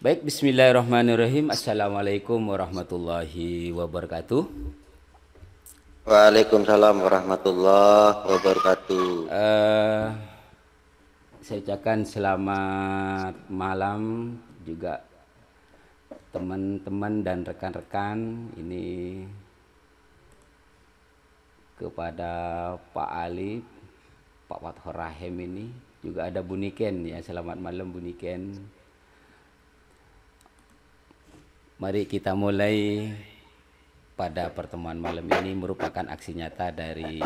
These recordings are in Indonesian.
Baik, bismillahirrahmanirrahim. Assalamualaikum warahmatullahi wabarakatuh. Waalaikumsalam warahmatullahi wabarakatuh. Eh, saya ucapkan selamat malam juga teman-teman dan rekan-rekan ini kepada Pak Ali, Pak Fathur Rahim ini juga ada Bu Niken ya. Selamat malam Bu Niken. Mari kita mulai. Pada pertemuan malam ini merupakan aksi nyata dari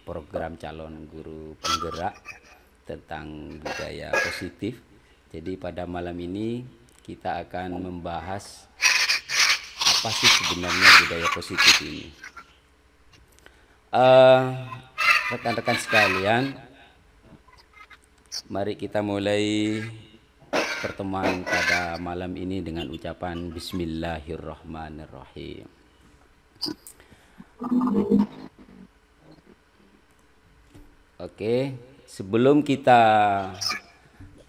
program calon guru penggerak tentang budaya positif. Jadi pada malam ini kita akan membahas apa sih sebenarnya budaya positif ini. Rekan-rekan sekalian, mari kita mulai pertemuan pada malam ini dengan ucapan Bismillahirrahmanirrahim. Oke, sebelum kita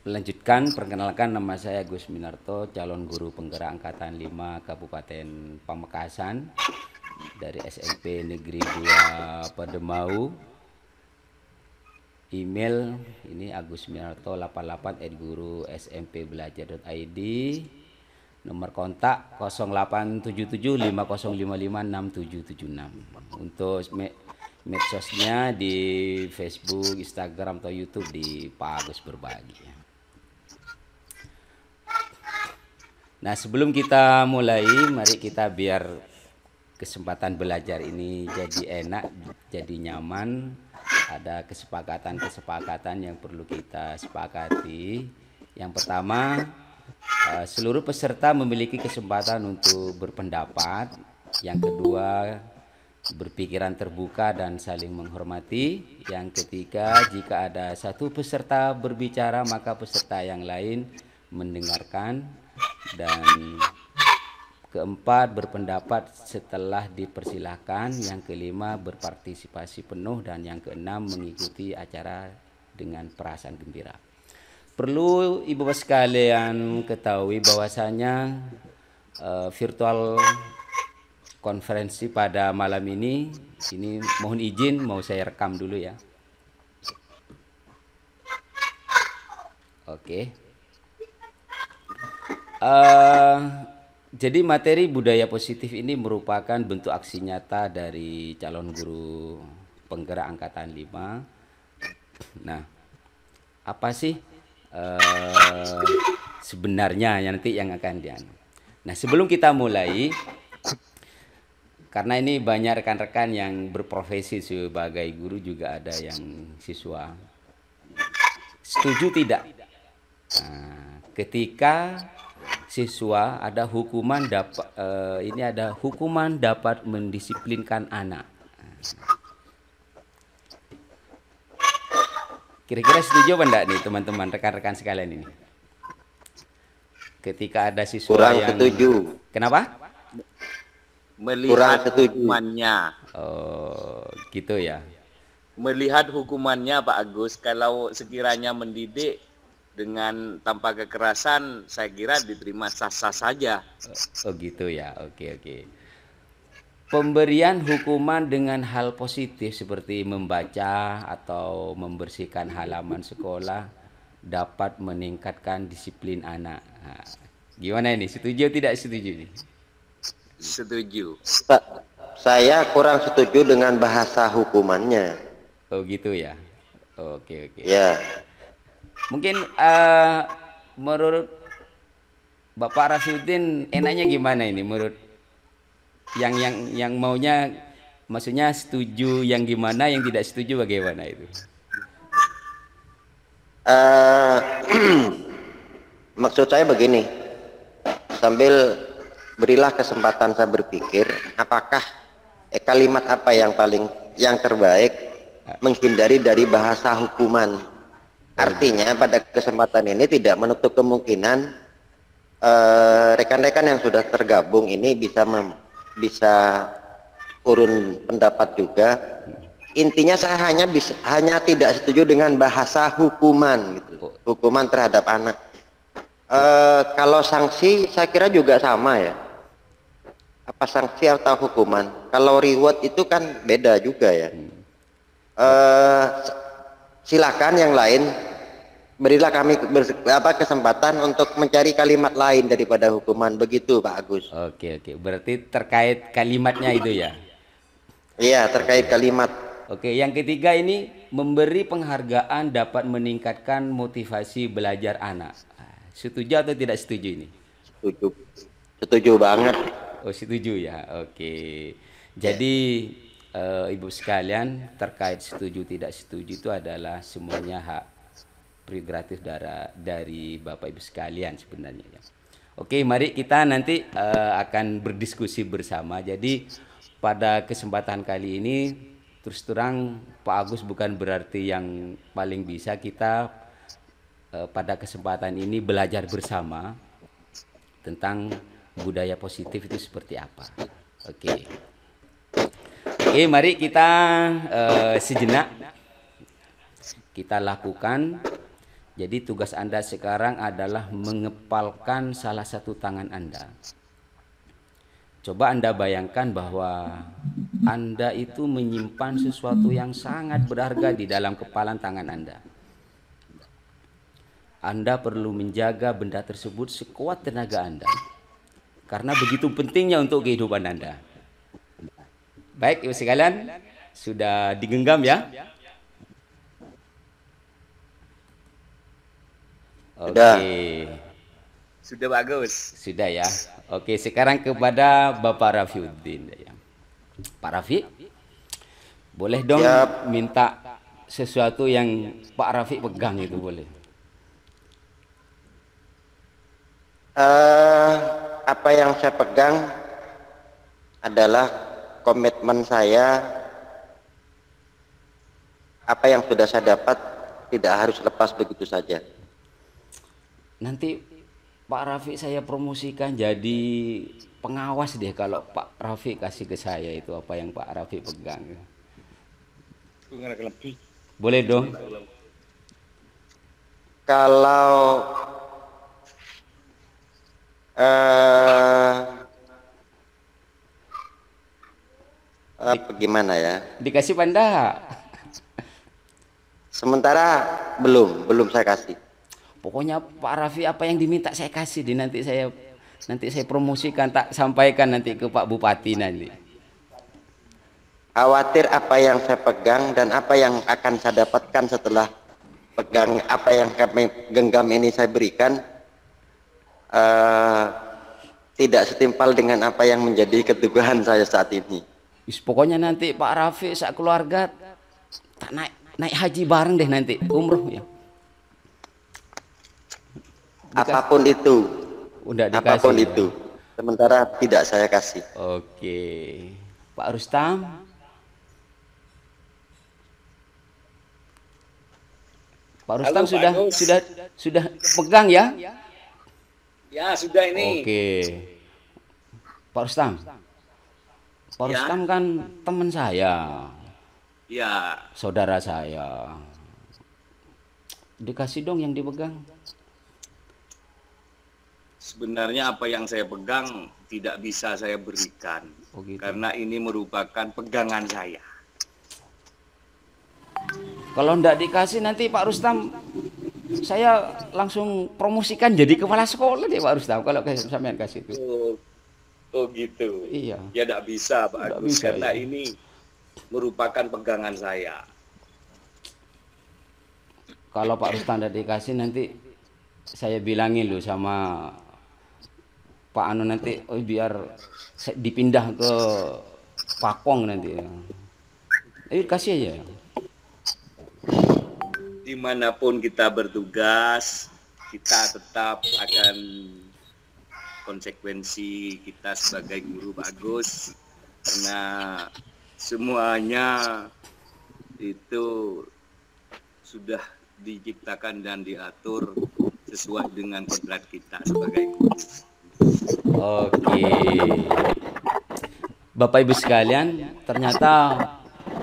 melanjutkan, perkenalkan nama saya Gus Minarto, calon guru penggerak Angkatan 5 Kabupaten Pamekasan dari SMP Negeri 2 Pademau. Email ini agusminarto88@guru-smp-belajar.id. Nomor kontak 087750556776. Untuk medsosnya di Facebook, Instagram atau YouTube di Pak Agus Berbagi. Nah, sebelum kita mulai, mari kita biar kesempatan belajar ini jadi enak, jadi nyaman. Ada kesepakatan-kesepakatan yang perlu kita sepakati. Yang pertama, seluruh peserta memiliki kesempatan untuk berpendapat. Yang kedua, berpikiran terbuka dan saling menghormati. Yang ketiga, jika ada satu peserta berbicara, maka peserta yang lain mendengarkan. Dan keempat, berpendapat setelah dipersilahkan. Yang kelima, berpartisipasi penuh. Dan yang keenam, mengikuti acara dengan perasaan gembira. Perlu ibu bapak sekalian ketahui bahwasanya virtual konferensi pada malam ini mohon izin mau saya rekam dulu ya. Oke. Jadi materi budaya positif ini merupakan bentuk aksi nyata dari calon guru penggerak Angkatan 5. Nah, apa sih sebenarnya nanti yang akan Nah, sebelum kita mulai, karena ini banyak rekan-rekan yang berprofesi sebagai guru, juga ada yang siswa. Setuju tidak? Nah, ketika siswa ada hukuman dapat mendisiplinkan anak. Kira-kira setuju apa enggak nih teman-teman, rekan-rekan sekalian ini? Ketika ada siswa Kurang yang setuju. Kenapa? Kurang Melihat setuju. hukumannya. Oh, gitu ya. Melihat hukumannya Pak Agus, kalau sekiranya mendidik dengan tanpa kekerasan, saya kira diterima sah-sah saja. Oh, gitu ya. Oke. Pemberian hukuman dengan hal positif seperti membaca atau membersihkan halaman sekolah dapat meningkatkan disiplin anak. Nah, gimana ini? Setuju tidak setuju nih? Setuju. Saya kurang setuju dengan bahasa hukumannya. Oh, gitu ya. Oke. Ya, Mungkin menurut Bapak Rasudin enaknya gimana ini? Menurut yang maunya, maksudnya setuju yang gimana, yang tidak setuju bagaimana itu? eh, maksud saya begini, sambil berilah kesempatan saya berpikir, apakah kalimat apa yang terbaik menghindari dari bahasa hukuman. Artinya pada kesempatan ini tidak menutup kemungkinan rekan-rekan yang sudah tergabung ini bisa urun pendapat juga. Intinya saya hanya tidak setuju dengan bahasa hukuman gitu. Hukuman terhadap anak. Kalau sanksi saya kira juga sama ya. Apa sanksi atau hukuman? Kalau reward itu kan beda juga ya. Silakan yang lain, berilah kami kesempatan untuk mencari kalimat lain daripada hukuman, begitu Pak Agus. Oke, berarti terkait kalimatnya itu ya. Iya, terkait kalimat. Oke, yang ketiga ini memberi penghargaan dapat meningkatkan motivasi belajar anak. Setuju atau tidak setuju ini? Setuju. Setuju banget. Oh, setuju ya. Oke. Jadi Ibu sekalian, terkait setuju tidak setuju itu adalah semuanya hak prerogatif dari Bapak Ibu sekalian sebenarnya ya. Oke, mari kita nanti akan berdiskusi bersama. Jadi pada kesempatan kali ini terus terang Pak Agus bukan berarti yang paling bisa. Kita pada kesempatan ini belajar bersama tentang budaya positif itu seperti apa. Oke, mari kita sejenak kita lakukan. Jadi tugas Anda sekarang adalah mengepalkan salah satu tangan Anda. Coba Anda bayangkan bahwa Anda itu menyimpan sesuatu yang sangat berharga di dalam kepalan tangan Anda. Anda perlu menjaga benda tersebut sekuat tenaga Anda, karena begitu pentingnya untuk kehidupan Anda. Baik, Ibu sekalian, sudah digenggam ya? Oke. Sudah bagus. Sudah ya. Oke, sekarang kepada Bapak Rafiuddin. Pak Rafi, boleh dong minta sesuatu yang Pak Rafi pegang itu boleh? Apa yang saya pegang adalah komitmen saya. Apa yang sudah saya dapat tidak harus lepas begitu saja. Nanti Pak Rafi saya promosikan jadi pengawas deh kalau Pak Rafi kasih ke saya itu apa yang Pak Rafi pegang. Boleh dong? Kalau gimana ya? Dikasih Panda? Sementara belum saya kasih. Pokoknya Pak Rafi apa yang diminta saya kasih deh, nanti saya promosikan, tak sampaikan nanti ke Pak Bupati nanti. Khawatir apa yang saya pegang dan apa yang akan saya dapatkan setelah pegang apa yang kami genggam ini saya berikan tidak setimpal dengan apa yang menjadi keteguhan saya saat ini. Pokoknya nanti Pak Rafi saat keluarga tak naik haji bareng deh nanti, umroh ya. Apapun itu, udah dikasih, apapun itu, sementara tidak saya kasih. Oke, Pak Rustam. Pak Rustam sudah pegang ya? Ya sudah ini. Oke, Pak Rustam. Pak Rustam kan teman saya. Ya. Saudara saya. Dikasih dong yang dipegang. Sebenarnya apa yang saya pegang tidak bisa saya berikan, gitu. Karena ini merupakan pegangan saya. Kalau enggak dikasih nanti Pak Rustam, saya langsung promosikan jadi kepala sekolah deh Pak Rustam. Kalau sampean kasih itu. Oh gitu. Iya. Ya enggak bisa Pak Agus, karena ya. Ini merupakan pegangan saya. Kalau Pak Rustam enggak dikasih nanti saya bilangin loh sama Pak Anu nanti, biar dipindah ke Pakong nanti. Kasih aja. Dimanapun kita bertugas, kita tetap akan konsekuensi kita sebagai guru Pak Agus, karena semuanya itu sudah diciptakan dan diatur sesuai dengan kodrat kita sebagai guru. Oke, Bapak Ibu sekalian, ternyata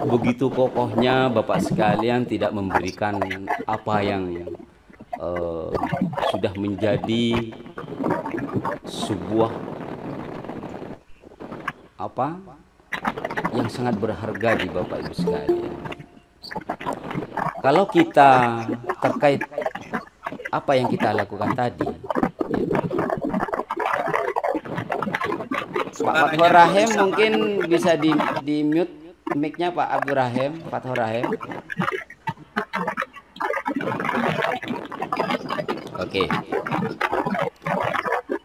begitu kokohnya Bapak sekalian tidak memberikan apa yang eh, sudah menjadi sebuah apa yang sangat berharga di Bapak Ibu sekalian. Kalau kita terkait apa yang kita lakukan tadi, Pak Fathur Rahim mungkin bisa di mute mic-nya Pak Abdul Rahim, Fathur Rahim. Oke.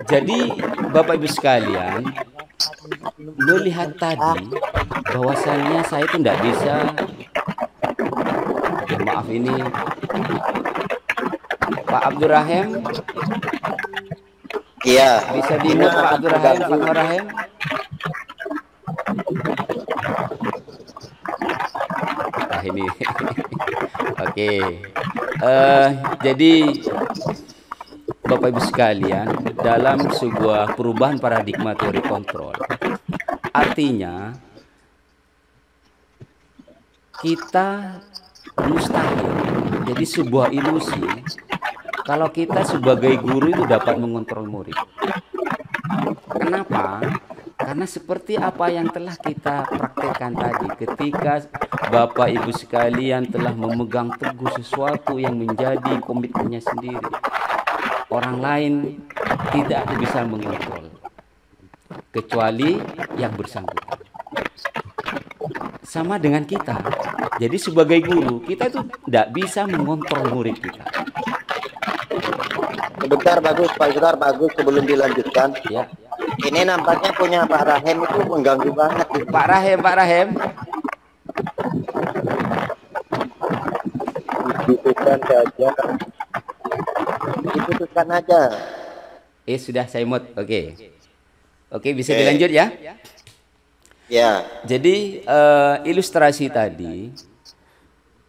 Jadi Bapak Ibu sekalian, melihat tadi bahwasannya saya itu tidak bisa, maaf ini Pak Abdul Rahim, Iya. bisa di mute Pak Abdul Rahim, Fathur Rahim. Ah ini, oke. Jadi Bapak Ibu sekalian, dalam sebuah perubahan paradigma teori kontrol, artinya kita mustahil, jadi sebuah ilusi kalau kita sebagai guru itu dapat mengontrol murid. Kenapa? Karena seperti apa yang telah kita praktekkan tadi, ketika Bapak Ibu sekalian telah memegang teguh sesuatu yang menjadi komitmennya sendiri, orang lain tidak bisa mengontrol kecuali yang bersangkutan. Sama dengan kita. Jadi sebagai guru, kita itu tidak bisa mengontrol murid kita. Sebentar bagus, Pak Sebentar bagus sebelum dilanjutkan. Ya. Ini nampaknya punya Pak Rahim itu mengganggu banget. Pak Rahim, Pak Rahim. Diputuskan saja. Diputuskan aja. Sudah saya mute. Oke. Oke, bisa dilanjut ya? Ya. Jadi ilustrasi tadi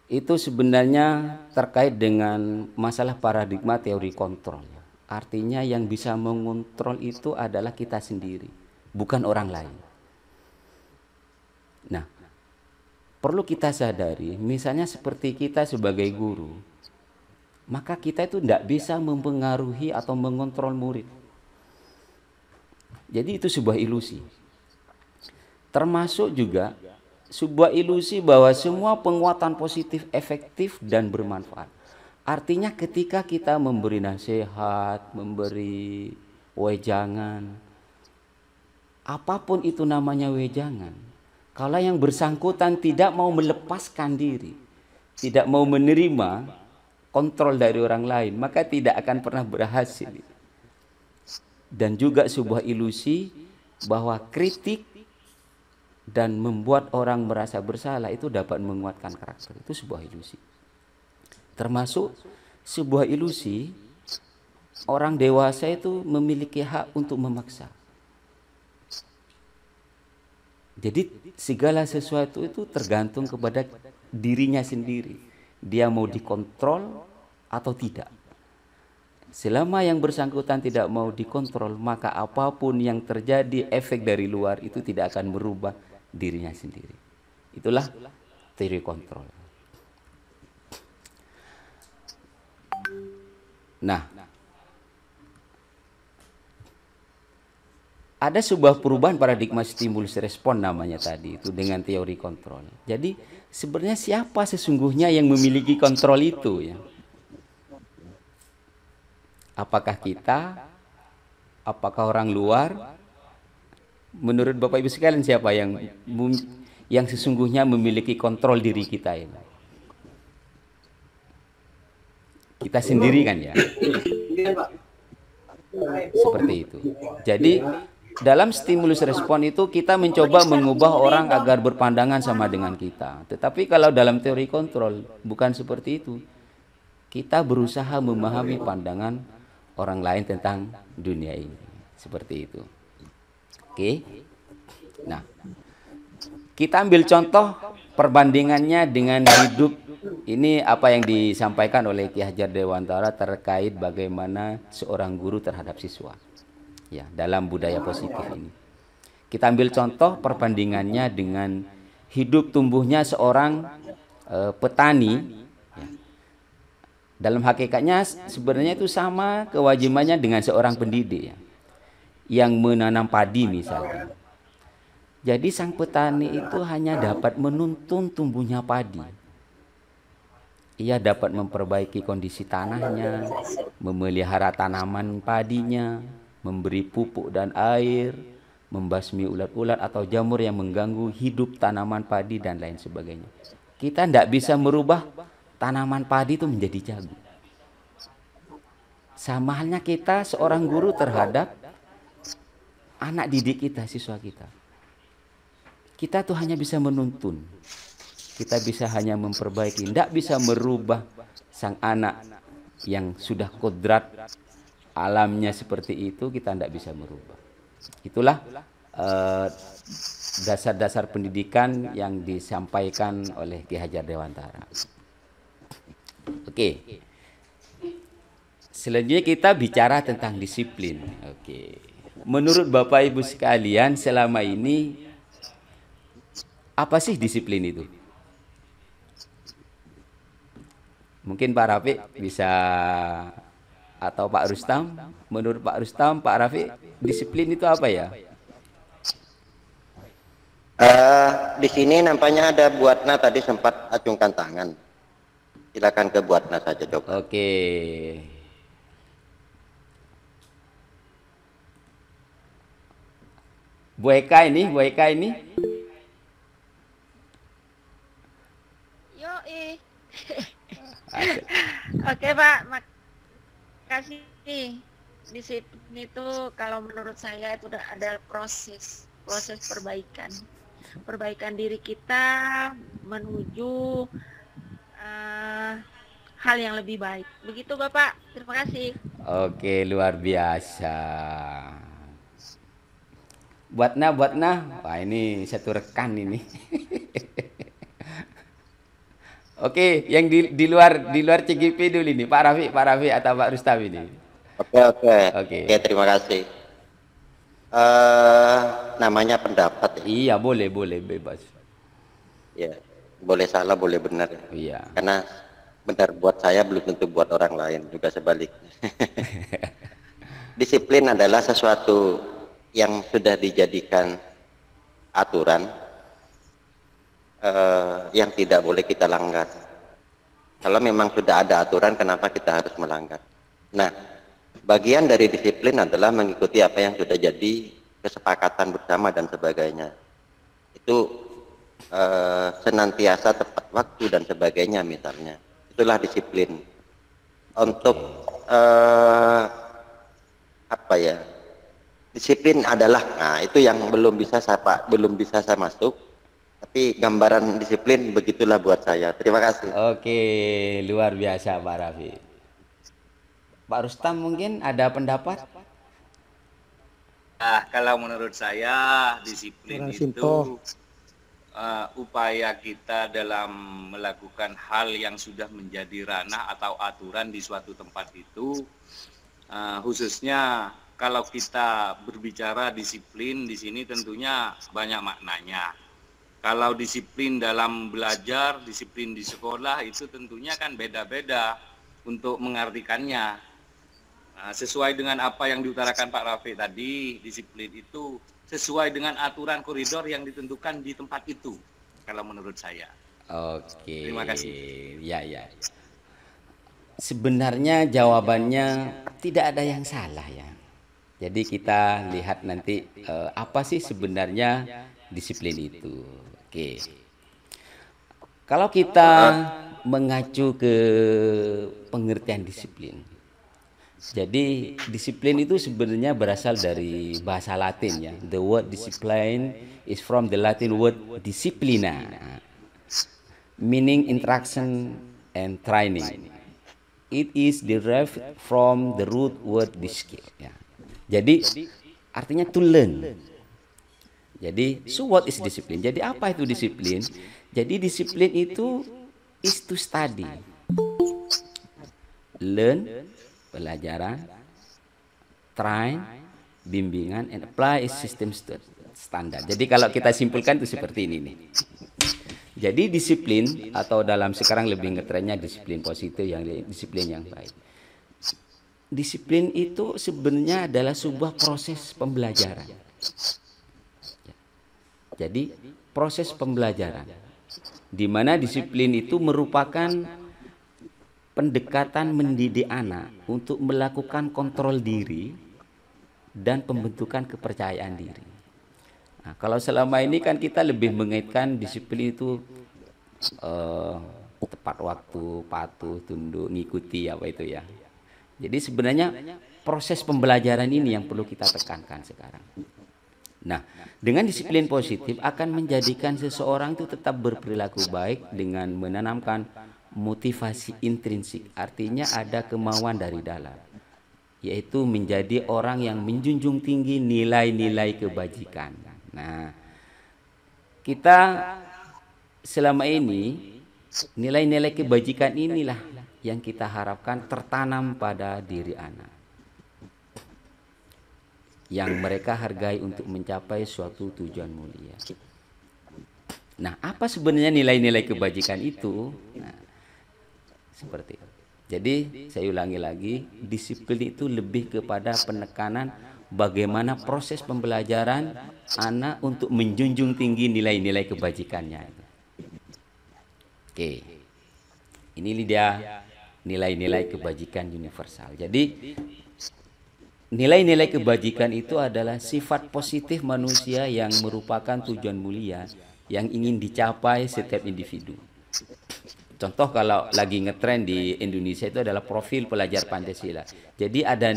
itu sebenarnya terkait dengan masalah paradigma teori kontrol. Artinya yang bisa mengontrol itu adalah kita sendiri, bukan orang lain. Nah, perlu kita sadari, misalnya seperti kita sebagai guru, maka kita itu tidak bisa mempengaruhi atau mengontrol murid. Jadi itu sebuah ilusi. Termasuk juga sebuah ilusi bahwa semua penguatan positif efektif dan bermanfaat. Artinya ketika kita memberi nasihat, memberi wejangan, apapun itu namanya wejangan, kalau yang bersangkutan tidak mau melepaskan diri, tidak mau menerima kontrol dari orang lain, maka tidak akan pernah berhasil. Dan juga sebuah ilusi bahwa kritik dan membuat orang merasa bersalah itu dapat menguatkan karakter. Itu sebuah ilusi. Termasuk sebuah ilusi orang dewasa itu memiliki hak untuk memaksa. Jadi segala sesuatu itu tergantung kepada dirinya sendiri. Dia mau dikontrol atau tidak. Selama yang bersangkutan tidak mau dikontrol, maka apapun yang terjadi efek dari luar itu tidak akan merubah dirinya sendiri. Itulah teori kontrol. Nah, ada sebuah perubahan paradigma stimulus respon namanya tadi itu dengan teori kontrol. Jadi sebenarnya siapa sesungguhnya yang memiliki kontrol itu ya? Apakah kita? Apakah orang luar? Menurut Bapak Ibu sekalian siapa yang sesungguhnya memiliki kontrol diri kita ini? Kita sendiri kan ya? Seperti itu. Jadi dalam stimulus respon itu kita mencoba mengubah orang agar berpandangan sama dengan kita. Tetapi kalau dalam teori kontrol bukan seperti itu. Kita berusaha memahami pandangan orang lain tentang dunia ini. Seperti itu. Oke. Nah, kita ambil contoh perbandingannya dengan hidup. Ini apa yang disampaikan oleh Ki Hajar Dewantara terkait bagaimana seorang guru terhadap siswa. Ya, dalam budaya positif ini. Kita ambil contoh perbandingannya dengan hidup tumbuhnya seorang petani. Ya. Dalam hakikatnya sebenarnya itu sama kewajibannya dengan seorang pendidik ya, yang menanam padi misalnya. Jadi sang petani itu hanya dapat menuntun tumbuhnya padi. Ia dapat memperbaiki kondisi tanahnya, memelihara tanaman padinya, memberi pupuk dan air, membasmi ulat-ulat atau jamur yang mengganggu hidup tanaman padi dan lain sebagainya. Kita tidak bisa merubah tanaman padi itu menjadi jagung. Sama halnya kita seorang guru terhadap anak didik kita, siswa kita. Kita tuh hanya bisa menuntun. Kita bisa hanya memperbaiki, tidak bisa merubah sang anak yang sudah kodrat alamnya seperti itu, kita tidak bisa merubah. Itulah dasar-dasar pendidikan yang disampaikan oleh Ki Hajar Dewantara. Oke. Selanjutnya kita bicara tentang disiplin. Oke. Menurut Bapak Ibu sekalian, selama ini apa sih disiplin itu? Mungkin Pak Rafiq bisa, atau Pak Rustam. Menurut Pak Rustam, Pak Rafiq, disiplin itu apa ya? Di sini nampaknya ada Buatna tadi sempat acungkan tangan. Silakan ke Buatna saja coba. Oke. Bu Eka ini. Yoi. Oke Pak, makasih. Disiplin itu kalau menurut saya itu udah ada proses perbaikan diri kita menuju hal yang lebih baik. Begitu Bapak, terima kasih. Oke, luar biasa. Buatna, wah ini satu rekan ini. Oke, yang di luar CGP dulu ini, Pak Rafiq atau Pak Rustam ini. Oke, terima kasih. Namanya pendapat. Iya, boleh bebas. Ya, boleh salah, boleh benar. Iya. Karena benar buat saya belum tentu buat orang lain, juga sebaliknya. Disiplin adalah sesuatu yang sudah dijadikan aturan yang tidak boleh kita langgar. Kalau memang sudah ada aturan, kenapa kita harus melanggar? Nah, bagian dari disiplin adalah mengikuti apa yang sudah jadi kesepakatan bersama dan sebagainya. Itu senantiasa tepat waktu dan sebagainya misalnya. Itulah disiplin. Untuk apa ya? Disiplin adalah, nah itu yang belum bisa saya masuk. Tapi gambaran disiplin begitulah buat saya. Terima kasih. Oke, luar biasa Pak Rafiq. Pak Rustam mungkin ada pendapat? Kalau menurut saya disiplin itu upaya kita dalam melakukan hal yang sudah menjadi ranah atau aturan di suatu tempat itu, khususnya kalau kita berbicara disiplin di sini tentunya banyak maknanya. Kalau disiplin dalam belajar, disiplin di sekolah itu tentunya kan beda-beda untuk mengartikannya. Nah, sesuai dengan apa yang diutarakan Pak Rafiq tadi, disiplin itu sesuai dengan aturan koridor yang ditentukan di tempat itu, kalau menurut saya. Oke. Terima kasih. Ya. Sebenarnya jawabannya tidak ada yang salah ya. Jadi kita lihat nanti apa sih sebenarnya disiplin itu. Oke. Kalau kita mengacu ke pengertian disiplin. Jadi disiplin itu sebenarnya berasal dari bahasa Latin ya. The word discipline is from the Latin word disciplina, meaning instruction and training. It is derived from the root word discipline. Ya. Jadi artinya to learn. Jadi so what is discipline? Jadi apa itu disiplin? Jadi disiplin itu is to study, learn, pelajaran, train, bimbingan, and apply is system standar. Jadi kalau kita simpulkan itu seperti ini nih. Jadi disiplin atau dalam sekarang lebih ngetrennya disiplin positif, yang disiplin yang baik. Disiplin itu sebenarnya adalah sebuah proses pembelajaran. Jadi proses pembelajaran di mana disiplin itu merupakan pendekatan mendidik anak untuk melakukan kontrol diri dan pembentukan kepercayaan diri. Nah, kalau selama ini kan kita lebih mengaitkan disiplin itu tepat waktu, patuh, tunduk, ngikuti apa itu ya. Jadi sebenarnya proses pembelajaran ini yang perlu kita tekankan sekarang. Nah, dengan disiplin positif akan menjadikan seseorang itu tetap berperilaku baik dengan menanamkan motivasi intrinsik. Artinya ada kemauan dari dalam, yaitu menjadi orang yang menjunjung tinggi nilai-nilai kebajikan. Nah, kita selama ini nilai-nilai kebajikan inilah yang kita harapkan tertanam pada diri anak, yang mereka hargai untuk mencapai suatu tujuan mulia. Nah, apa sebenarnya nilai-nilai kebajikan itu? Nah, seperti itu. Jadi saya ulangi lagi, disiplin itu lebih kepada penekanan bagaimana proses pembelajaran anak untuk menjunjung tinggi nilai-nilai kebajikannya. Oke, ini dia nilai-nilai kebajikan universal. Jadi nilai-nilai kebajikan itu adalah sifat positif manusia yang merupakan tujuan mulia yang ingin dicapai setiap individu. Contoh kalau lagi ngetren di Indonesia itu adalah profil pelajar Pancasila. Jadi ada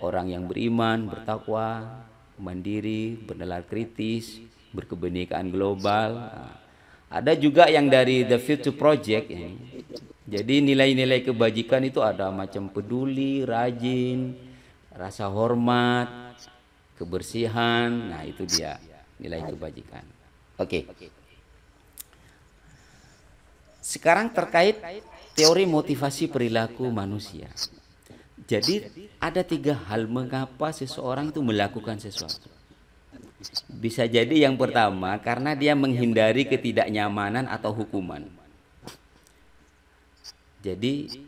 orang yang beriman, bertakwa, mandiri, bernalar kritis, berkebinekaan global. Nah, ada juga yang dari The Future Project ini. Jadi nilai-nilai kebajikan itu ada macam peduli, rajin, rasa hormat, kebersihan. Nah, itu dia nilai kebajikan. Oke. Sekarang terkait teori motivasi perilaku manusia. Jadi ada 3 hal mengapa seseorang itu melakukan sesuatu. Bisa jadi yang pertama karena dia menghindari ketidaknyamanan atau hukuman. Jadi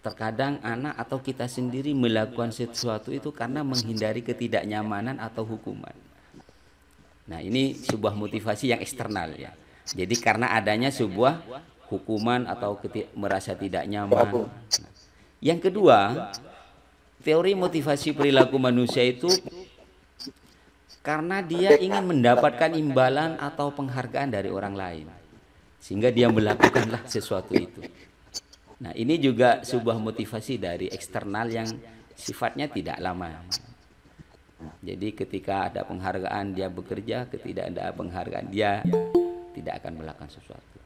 terkadang anak atau kita sendiri melakukan sesuatu itu karena menghindari ketidaknyamanan atau hukuman. Nah, ini sebuah motivasi yang eksternal ya. Jadi karena adanya sebuah hukuman atau merasa tidak nyaman. Nah, yang kedua, teori motivasi perilaku manusia itu karena dia ingin mendapatkan imbalan atau penghargaan dari orang lain, sehingga dia melakukanlah sesuatu itu. Nah, ini juga sebuah motivasi dari eksternal yang sifatnya tidak lama. Jadi ketika ada penghargaan dia bekerja, ketika ada penghargaan dia tidak akan melakukan sesuatu.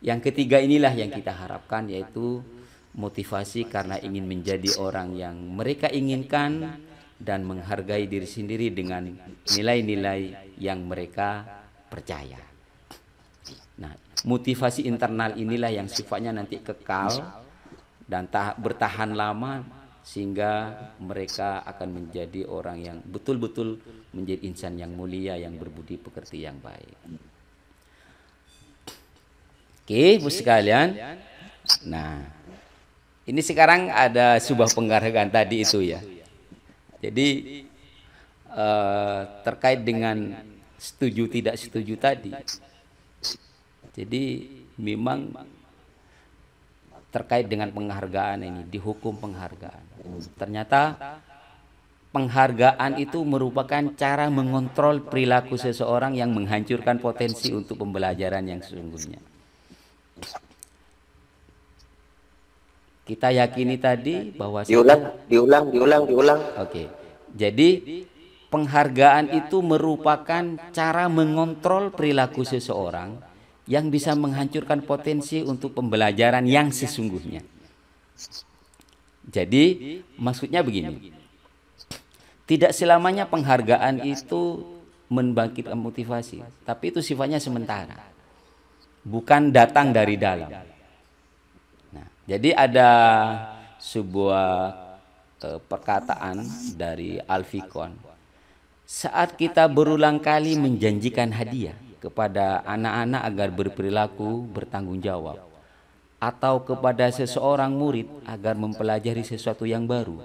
Yang ketiga inilah yang kita harapkan, yaitu motivasi karena ingin menjadi orang yang mereka inginkan dan menghargai diri sendiri dengan nilai-nilai yang mereka percaya. Nah, motivasi internal inilah yang sifatnya nanti kekal dan bertahan lama, sehingga mereka akan menjadi orang yang betul-betul menjadi insan yang mulia, yang berbudi pekerti yang baik. Oke, Bu sekalian. Nah, ini sekarang ada sebuah penghargaan tadi itu ya. Jadi terkait dengan setuju tidak setuju tadi. Jadi memang terkait dengan penghargaan ini, dihukum penghargaan. Ternyata penghargaan itu merupakan cara mengontrol perilaku seseorang yang menghancurkan potensi untuk pembelajaran yang sesungguhnya. Kita yakini tadi bahwa diulang. Oke. Jadi penghargaan itu merupakan cara mengontrol perilaku seseorang yang bisa menghancurkan potensi untuk pembelajaran yang sesungguhnya. Jadi maksudnya begini. Tidak selamanya penghargaan itu membangkitkan motivasi, tapi itu sifatnya sementara. Bukan datang dari dalam. Nah, jadi ada sebuah perkataan dari Alfikon. Saat kita berulang kali menjanjikan hadiah kepada anak-anak agar berperilaku bertanggung jawab, atau kepada seseorang murid agar mempelajari sesuatu yang baru,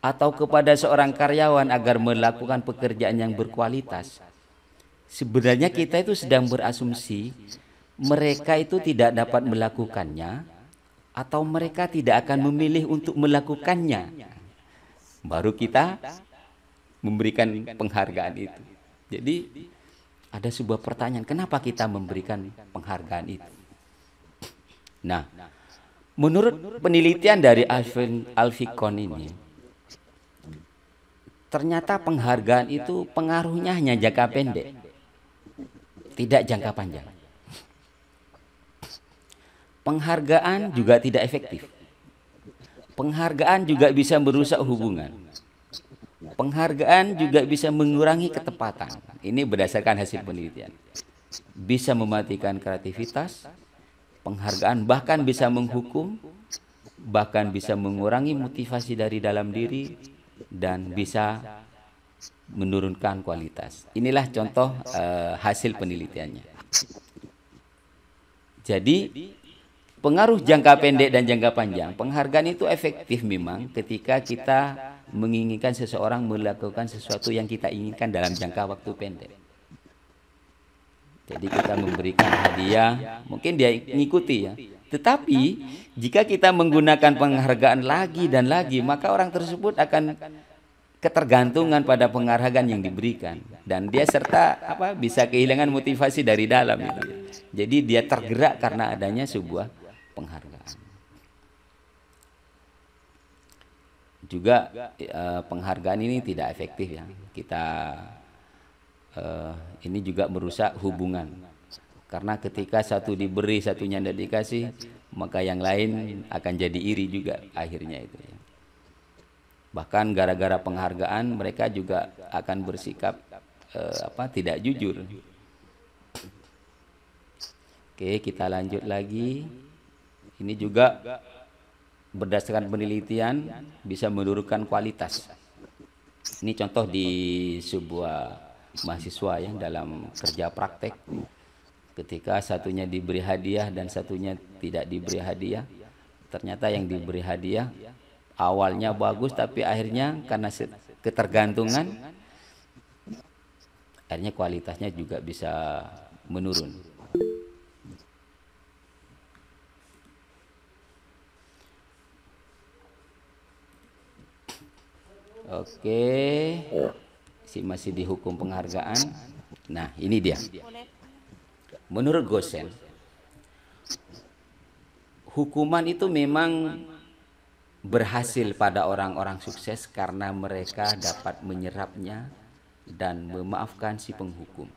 atau kepada seorang karyawan agar melakukan pekerjaan yang berkualitas, sebenarnya kita itu sedang berasumsi mereka itu tidak dapat melakukannya atau mereka tidak akan memilih untuk melakukannya. Baru kita memberikan penghargaan itu. Jadi ada sebuah pertanyaan, kenapa kita memberikan penghargaan itu? Nah, menurut penelitian dari Alfikon ini, ternyata penghargaan itu pengaruhnya hanya jangka pendek, tidak jangka panjang. Penghargaan juga tidak efektif. Penghargaan juga bisa merusak hubungan. Penghargaan juga bisa mengurangi ketepatan. Ini berdasarkan hasil penelitian. Bisa mematikan kreativitas. Penghargaan bahkan bisa menghukum, bahkan bisa mengurangi motivasi dari dalam diri, dan bisa menurunkan kualitas. Inilah contoh hasil penelitiannya. Jadi pengaruh jangka pendek dan jangka panjang, penghargaan itu efektif memang ketika kita menginginkan seseorang melakukan sesuatu yang kita inginkan dalam jangka waktu pendek. Jadi kita memberikan hadiah, mungkin dia mengikuti ya. Tetapi jika kita menggunakan penghargaan lagi dan lagi, maka orang tersebut akan ketergantungan pada penghargaan yang diberikan, dan dia bisa kehilangan motivasi dari dalam itu. Jadi dia tergerak karena adanya sebuah penghargaan. Juga penghargaan ini tidak efektif ya. Ini juga merusak hubungan, karena ketika satu diberi satunya tidak dikasih, maka yang lain akan jadi iri juga akhirnya itu ya. Bahkan gara-gara penghargaan mereka juga akan bersikap tidak jujur. Oke, kita lanjut lagi. Ini juga berdasarkan penelitian bisa menurunkan kualitas. Ini contoh di sebuah mahasiswa yang dalam kerja praktek, ketika satunya diberi hadiah dan satunya tidak diberi hadiah, ternyata yang diberi hadiah awalnya bagus, tapi akhirnya karena ketergantungan, akhirnya kualitasnya juga bisa menurun. Oke, masih di hukum penghargaan. Nah, ini dia. Menurut Gosen, hukuman itu memang berhasil pada orang-orang sukses karena mereka dapat menyerapnya dan memaafkan si penghukum.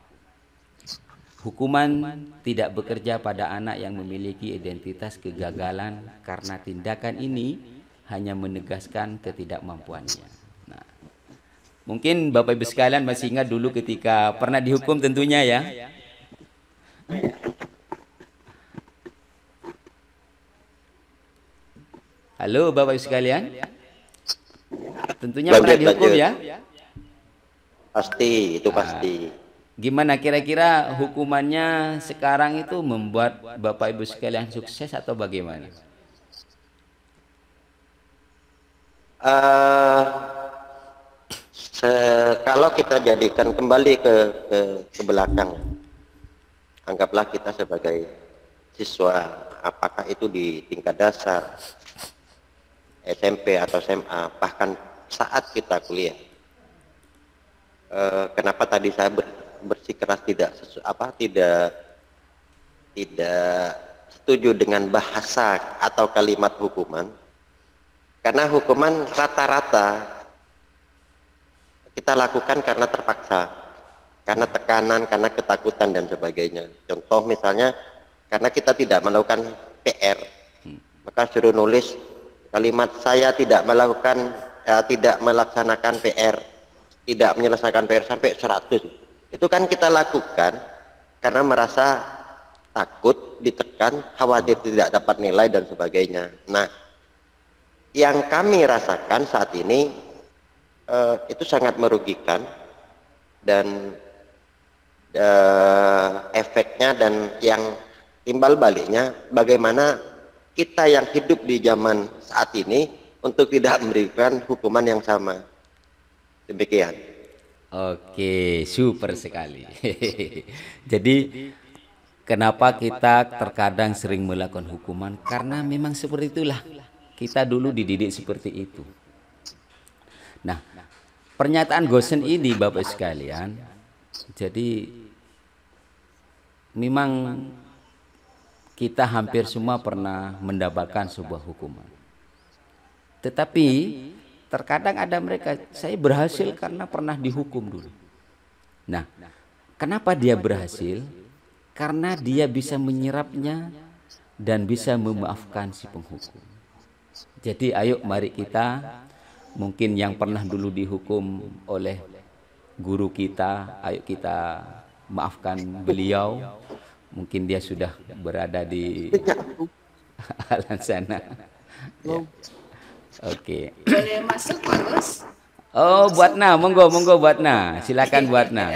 Hukuman tidak bekerja pada anak yang memiliki identitas kegagalan karena tindakan ini hanya menegaskan ketidakmampuannya. Nah, mungkin Bapak Ibu sekalian masih ingat dulu ketika pernah dihukum tentunya ya. Halo Bapak Ibu sekalian. Tentunya pernah dihukum ya? Pasti, itu pasti. Gimana kira-kira hukumannya sekarang itu membuat Bapak Ibu sekalian sukses atau bagaimana? Kalau kita jadikan kembali ke belakang, anggaplah kita sebagai siswa, apakah itu di tingkat dasar, SMP atau SMA, bahkan saat kita kuliah. Kenapa tadi saya bersikeras tidak setuju dengan bahasa atau kalimat hukuman? Karena hukuman rata-rata kita lakukan karena terpaksa, karena tekanan, karena ketakutan dan sebagainya. Contoh misalnya karena kita tidak melakukan PR, maka suruh nulis kalimat saya tidak melaksanakan PR, tidak menyelesaikan PR sampai 100. Itu kan kita lakukan karena merasa takut, ditekan, khawatir tidak dapat nilai dan sebagainya. Nah, yang kami rasakan saat ini itu sangat merugikan, dan efeknya dan yang timbal baliknya bagaimana kita yang hidup di zaman saat ini untuk tidak memberikan hukuman yang sama. Demikian. Oke, super sekali. Jadi kenapa kita terkadang sering melakukan hukuman? Karena memang seperti itulah. Kita dulu dididik seperti itu. Nah, pernyataan Gosen ini Bapak sekalian, jadi memang kita hampir semua pernah mendapatkan sebuah hukuman. Tetapi terkadang ada mereka, saya berhasil karena pernah dihukum dulu. Nah, kenapa dia berhasil? Karena dia bisa menyerapnya dan bisa memaafkan si penghukum. Jadi ayo mari kita, mungkin yang pernah dulu dihukum oleh guru kita, ayo kita maafkan beliau. Mungkin dia sudah berada di alam sana. Ya. Oke. Boleh masuk Pak Gus? Oh, Buatna, monggo Buatna. Silakan Buatna.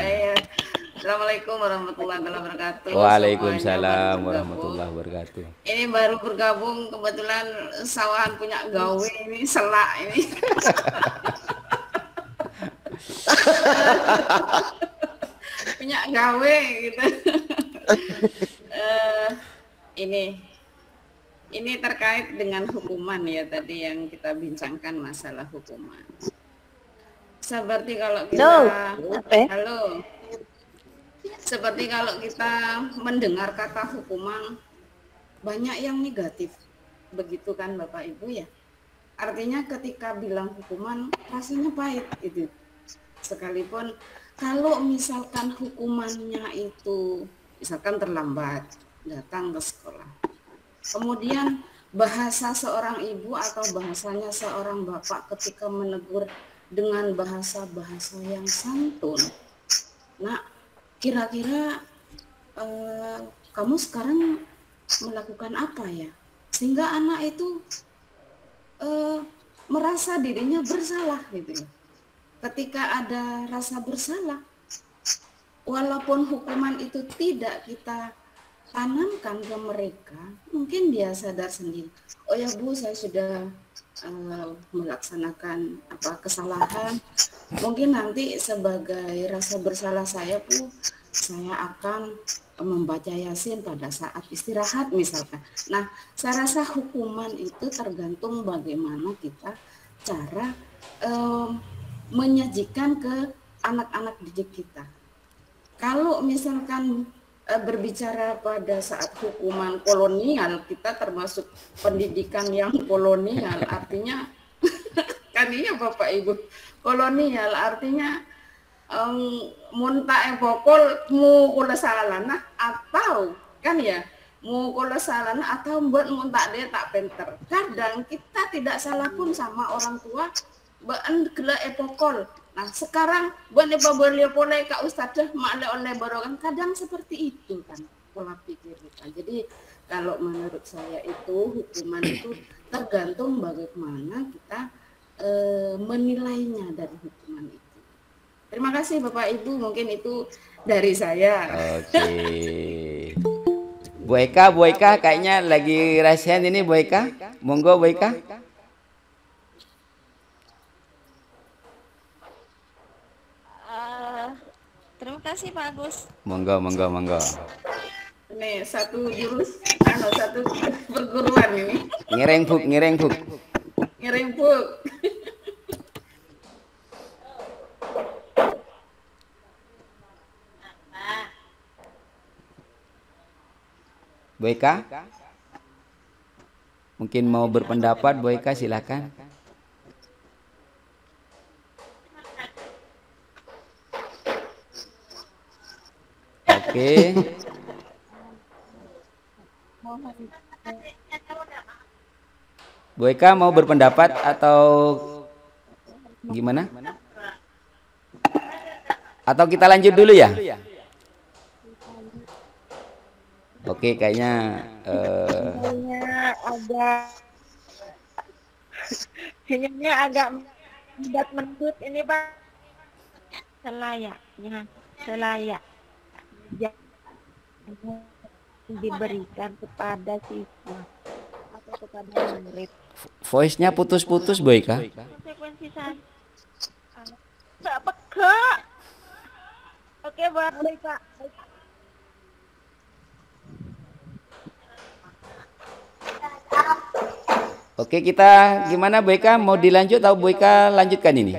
Assalamualaikum warahmatullahi wabarakatuh. Waalaikumsalam warahmatullahi wabarakatuh. Ini baru bergabung, kebetulan sawahan punya gawe ini, selak ini. Punya gawe gitu. Ini terkait dengan hukuman ya, tadi yang kita bincangkan masalah hukuman. Seperti kalau kita halo. Seperti kalau kita mendengar kata hukuman, banyak yang negatif. Begitu kan Bapak Ibu ya. Artinya ketika bilang hukuman rasanya pahit itu. Sekalipun kalau misalkan hukumannya itu misalkan terlambat datang ke sekolah. Kemudian bahasa seorang ibu atau bahasanya seorang bapak ketika menegur dengan bahasa-bahasa yang santun. Nah, kira-kira kamu sekarang melakukan apa ya? Sehingga anak itu merasa dirinya bersalah gitu. Ketika ada rasa bersalah, walaupun hukuman itu tidak kita tanamkan ke mereka, mungkin dia sadar sendiri. Oh ya Bu, saya sudah melaksanakan kesalahan. Mungkin nanti sebagai rasa bersalah saya Bu, saya akan membaca Yasin pada saat istirahat misalkan. Nah, saya rasa hukuman itu tergantung bagaimana kita cara menyajikan ke anak-anak didik kita. Kalau misalkan berbicara pada saat hukuman kolonial, kita termasuk pendidikan yang kolonial, artinya kan iya Bapak Ibu, kolonial artinya munta pokol mu kula salana atau kan ya mu kula salana atau buat munta dia tak pinter. Kadang kita tidak salah pun sama orang tua baen gela epokol. Nah sekarang buat boleh kak ustadzah makle oleh barokan kadang seperti itu kan pola pikir kita. Jadi kalau menurut saya itu hukuman itu tergantung bagaimana kita menilainya dari hukuman itu. Terima kasih Bapak Ibu, mungkin itu dari saya. Oke. Bu Eka kayaknya lagi rahasian ini Bu Eka. Monggo Bu Eka. Terima kasih Pak Agus. Monggo. Nih satu jurus, satu perguruan ini. Ngereng buk. Bu Eka, mungkin mau berpendapat Bu Eka, silakan. Oke. Bu Eka mau berpendapat atau gimana? Atau kita lanjut dulu ya? Oke, kayaknya agak mendat mendut ini Pak. Selayaknya. yang diberikan kepada siswa atau kepada murid. Voice-nya putus-putus, Boyka. Konsekuensi saya nggak peka. Oke, buat Boyka. Oke, kita gimana Boyka? Mau dilanjut atau Boyka lanjutkan ini?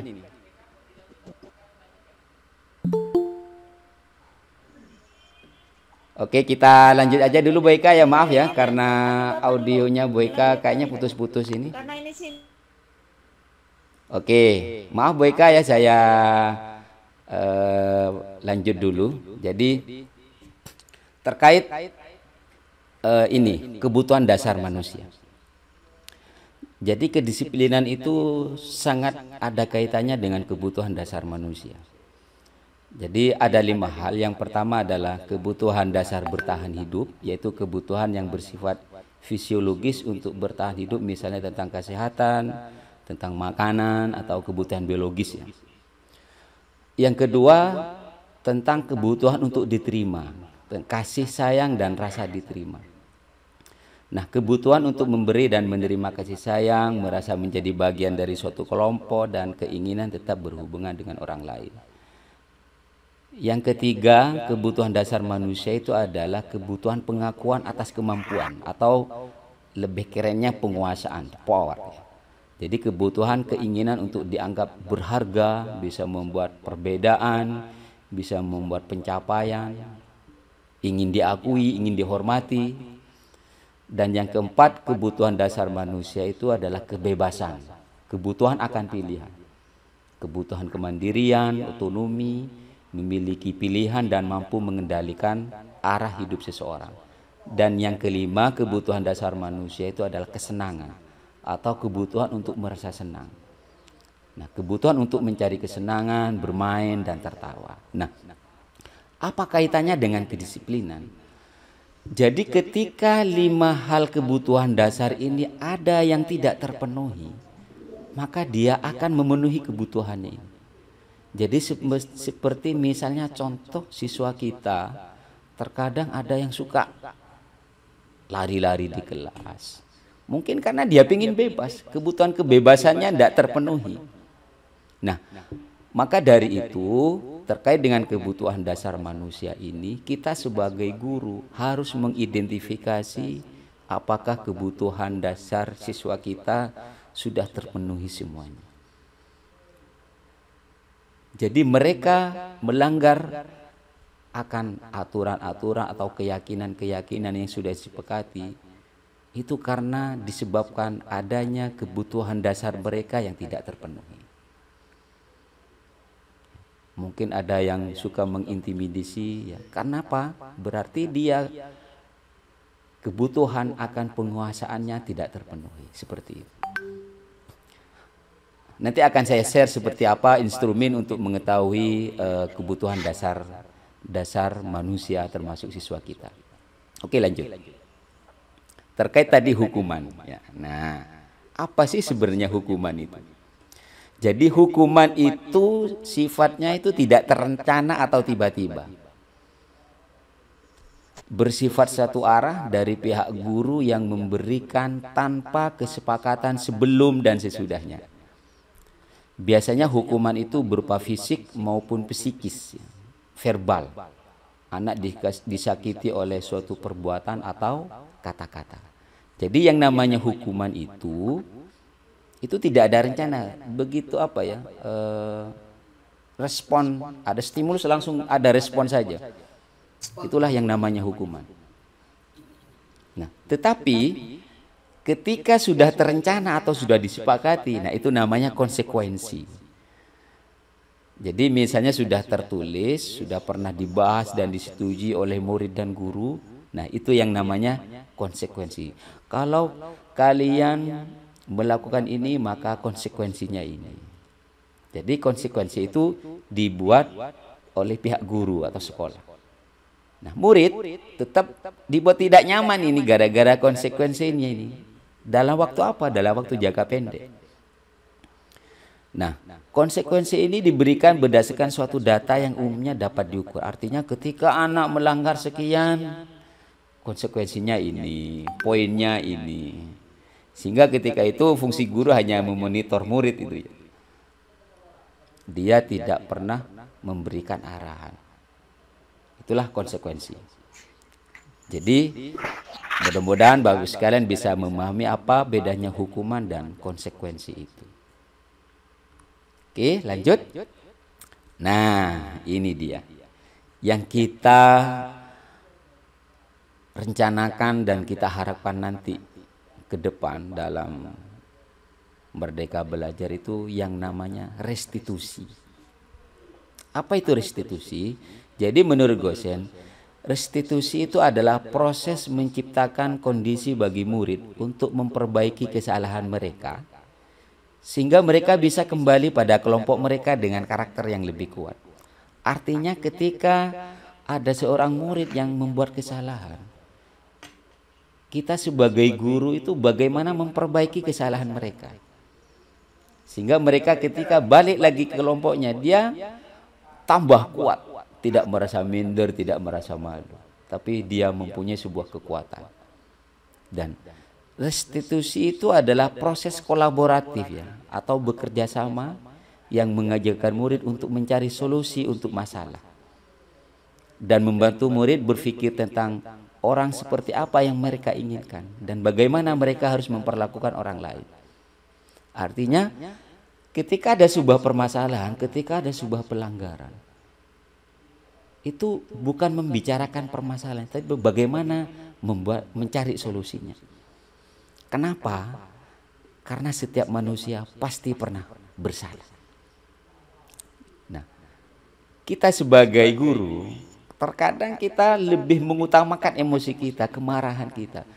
Oke, kita lanjut aja dulu Boyka ya, maaf ya karena audionya Boyka kayaknya putus-putus ini. Karena ini sih. Oke, maaf Boyka ya, saya lanjut dulu. Jadi terkait ini kebutuhan dasar manusia. Jadi kedisiplinan itu sangat ada kaitannya dengan kebutuhan dasar manusia. Jadi ada 5 hal. Yang pertama adalah kebutuhan dasar bertahan hidup, yaitu kebutuhan yang bersifat fisiologis untuk bertahan hidup, misalnya tentang kesehatan, tentang makanan atau kebutuhan biologis ya. Yang kedua tentang kebutuhan untuk diterima, kasih sayang dan rasa diterima. Nah, kebutuhan untuk memberi dan menerima kasih sayang, merasa menjadi bagian dari suatu kelompok dan keinginan tetap berhubungan dengan orang lain. Yang ketiga, kebutuhan dasar manusia itu adalah kebutuhan pengakuan atas kemampuan atau lebih kerennya penguasaan, power. Jadi kebutuhan keinginan untuk dianggap berharga, bisa membuat perbedaan, bisa membuat pencapaian, ingin diakui, ingin dihormati. Dan yang keempat, kebutuhan dasar manusia itu adalah kebebasan, kebutuhan akan pilihan, kebutuhan kemandirian, otonomi, memiliki pilihan dan mampu mengendalikan arah hidup seseorang. Dan yang kelima, kebutuhan dasar manusia itu adalah kesenangan atau kebutuhan untuk merasa senang. Nah, kebutuhan untuk mencari kesenangan, bermain dan tertawa. Nah, apa kaitannya dengan kedisiplinan? Jadi ketika 5 hal kebutuhan dasar ini ada yang tidak terpenuhi, maka dia akan memenuhi kebutuhannya ini. Jadi seperti misalnya contoh siswa kita, terkadang ada yang suka lari-lari di kelas. Mungkin karena dia ingin bebas, kebutuhan kebebasannya tidak terpenuhi. Nah, maka dari itu terkait dengan kebutuhan dasar manusia ini, kita sebagai guru harus mengidentifikasi apakah kebutuhan dasar siswa kita sudah terpenuhi semuanya. Jadi mereka melanggar akan aturan-aturan atau keyakinan-keyakinan yang sudah disepakati itu karena disebabkan adanya kebutuhan dasar mereka yang tidak terpenuhi. Mungkin ada yang suka mengintimidasi ya. Karena apa? Berarti dia kebutuhan akan penguasaannya tidak terpenuhi, seperti itu. Nanti akan saya share seperti apa instrumen untuk mengetahui kebutuhan dasar manusia termasuk siswa kita. Oke, lanjut. Terkait tadi hukuman. Ya. Nah, apa sih sebenarnya hukuman itu? Jadi hukuman itu sifatnya itu tidak terencana atau tiba-tiba. Bersifat satu arah dari pihak guru yang memberikan tanpa kesepakatan sebelum dan sesudahnya. Biasanya hukuman itu berupa fisik maupun psikis, verbal. Anak disakiti oleh suatu perbuatan atau kata-kata. Jadi yang namanya hukuman itu tidak ada rencana. Begitu apa ya? Respon, ada stimulus langsung ada respon saja. Itulah yang namanya hukuman. Nah, tetapi ketika sudah terencana atau sudah disepakati, nah itu namanya konsekuensi. Jadi misalnya sudah tertulis, sudah pernah dibahas dan disetujui oleh murid dan guru, nah itu yang namanya konsekuensi. Kalau kalian melakukan ini, maka konsekuensinya ini. Jadi konsekuensi itu dibuat oleh pihak guru atau sekolah. Nah, murid tetap dibuat tidak nyaman ini gara-gara konsekuensinya ini. Dalam waktu apa? Dalam waktu jangka pendek. Nah, konsekuensi ini diberikan berdasarkan suatu data yang umumnya dapat diukur. Artinya ketika anak melanggar sekian, konsekuensinya ini, poinnya ini. Sehingga ketika itu fungsi guru hanya memonitor murid itu. Dia tidak pernah memberikan arahan. Itulah konsekuensi. Jadi mudah-mudahan bagus sekalian bisa memahami apa bedanya hukuman dan konsekuensi itu. Oke, lanjut. Nah, ini dia yang kita rencanakan dan kita harapkan nanti ke depan dalam Merdeka Belajar itu yang namanya restitusi. Apa itu restitusi? Jadi menurut Gosen, restitusi itu adalah proses menciptakan kondisi bagi murid untuk memperbaiki kesalahan mereka, sehingga mereka bisa kembali pada kelompok mereka dengan karakter yang lebih kuat. Artinya ketika ada seorang murid yang membuat kesalahan, kita sebagai guru itu bagaimana memperbaiki kesalahan mereka. Sehingga mereka ketika balik lagi ke kelompoknya, dia tambah kuat. Tidak merasa minder, tidak merasa malu. Tapi dia mempunyai sebuah kekuatan. Dan restitusi itu adalah proses kolaboratif ya, atau bekerja sama yang mengajarkan murid untuk mencari solusi untuk masalah dan membantu murid berpikir tentang orang seperti apa yang mereka inginkan dan bagaimana mereka harus memperlakukan orang lain. Artinya ketika ada sebuah permasalahan, ketika ada sebuah pelanggaran, itu bukan membicarakan permasalahan, tapi bagaimana mencari solusinya. Kenapa? Karena setiap manusia pasti pernah bersalah. Nah, kita sebagai guru, terkadang kita lebih mengutamakan emosi kita, kemarahan kita.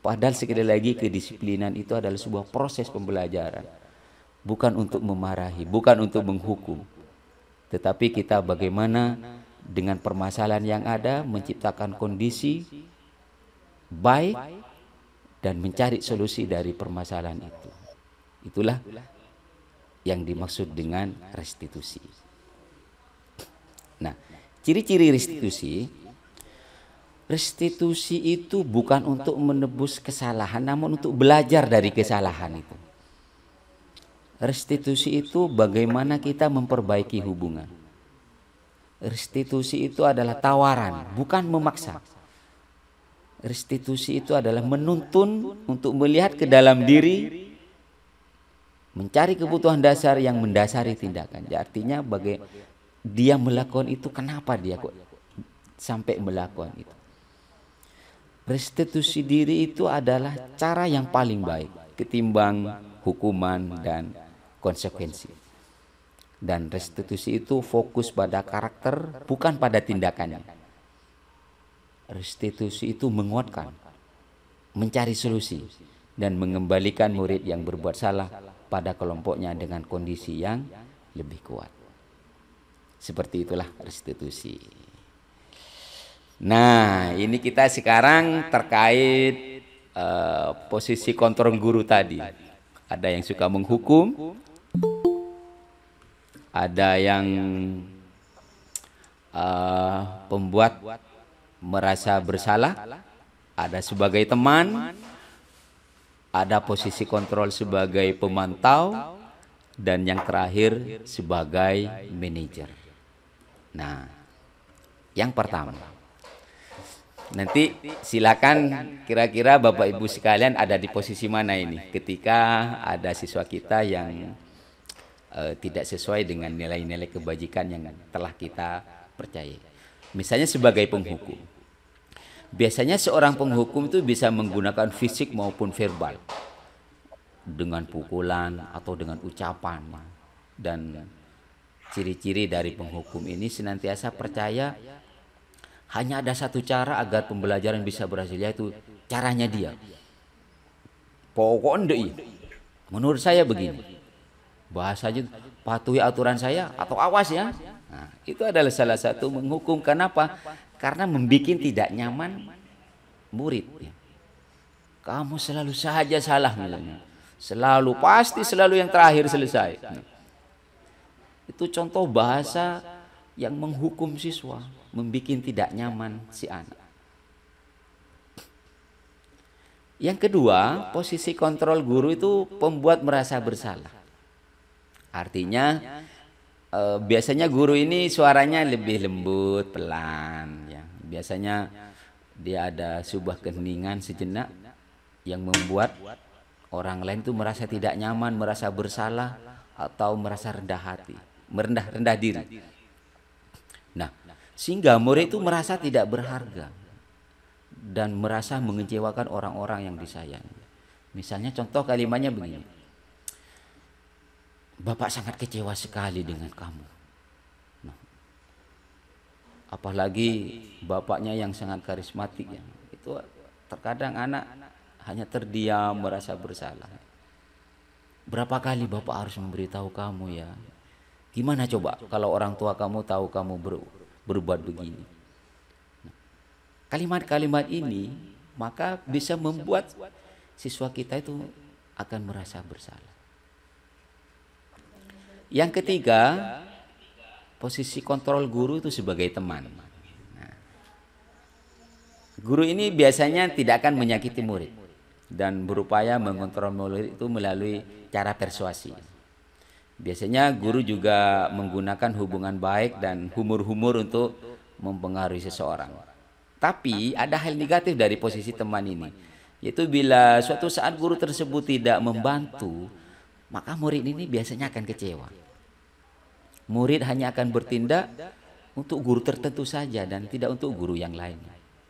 Padahal sekali lagi kedisiplinan itu adalah sebuah proses pembelajaran. Bukan untuk memarahi, bukan untuk menghukum. Tetapi kita bagaimana dengan permasalahan yang ada menciptakan kondisi baik dan mencari solusi dari permasalahan itu. Itulah yang dimaksud dengan restitusi. Nah, ciri-ciri restitusi itu bukan untuk menebus kesalahan, namun untuk belajar dari kesalahan itu. Restitusi itu bagaimana kita memperbaiki hubungan. Restitusi itu adalah tawaran, bukan memaksa. Restitusi itu adalah menuntun untuk melihat ke dalam diri, mencari kebutuhan dasar yang mendasari tindakan. Artinya dia melakukan itu, kenapa dia kok sampai melakukan itu. Restitusi diri itu adalah cara yang paling baik ketimbang hukuman dan konsekuensi. Dan restitusi itu fokus pada karakter, bukan pada tindakannya. Restitusi itu menguatkan, mencari solusi, dan mengembalikan murid yang berbuat salah pada kelompoknya dengan kondisi yang lebih kuat. Seperti itulah restitusi. Nah, ini kita sekarang terkait posisi kontrol guru tadi. Ada yang suka menghukum, ada yang pembuat merasa bersalah, ada sebagai teman, ada posisi kontrol sebagai pemantau, dan yang terakhir sebagai manajer. Nah, yang pertama, nanti silakan kira-kira Bapak Ibu sekalian ada di posisi mana ini ketika ada siswa kita yang tidak sesuai dengan nilai-nilai kebajikan yang telah kita percaya. Misalnya sebagai penghukum. Biasanya seorang penghukum itu bisa menggunakan fisik maupun verbal. Dengan pukulan atau dengan ucapan. Dan ciri-ciri dari penghukum ini senantiasa percaya hanya ada satu cara agar pembelajaran bisa berhasil, yaitu caranya dia. Pokoknya menurut saya begini. Bahasanya patuhi aturan saya atau awas ya. Nah, itu adalah salah satu menghukum. Kenapa? Karena membuat tidak nyaman murid. Kamu selalu saja salah misalnya. Selalu, pasti selalu yang terakhir selesai. Itu contoh bahasa yang menghukum siswa, membuat tidak nyaman si anak. Yang kedua, posisi kontrol guru itu pembuat merasa bersalah. Artinya biasanya guru ini suaranya lebih lembut, pelan ya. Biasanya dia ada sebuah keheningan sejenak yang membuat orang lain itu merasa tidak nyaman, merasa bersalah atau merasa rendah hati, rendah diri. Nah, sehingga murid itu merasa tidak berharga dan merasa mengecewakan orang-orang yang disayangi. Misalnya contoh kalimatnya begini. Bapak sangat kecewa sekali dengan kamu. Nah, apalagi bapaknya yang sangat karismatik ya. Itu terkadang anak hanya terdiam merasa bersalah. Berapa kali bapak harus memberitahu kamu ya? Gimana coba kalau orang tua kamu tahu kamu berbuat begini? Kalimat-kalimat ini maka bisa membuat siswa kita itu akan merasa bersalah. Yang ketiga, posisi kontrol guru itu sebagai teman. Nah, guru ini biasanya tidak akan menyakiti murid dan berupaya mengontrol murid itu melalui cara persuasi. Biasanya guru juga menggunakan hubungan baik dan humor-humor untuk mempengaruhi seseorang. Tapi ada hal negatif dari posisi teman ini, yaitu bila suatu saat guru tersebut tidak membantu, maka murid ini biasanya akan kecewa. Murid hanya akan bertindak untuk guru tertentu saja dan tidak untuk guru yang lain.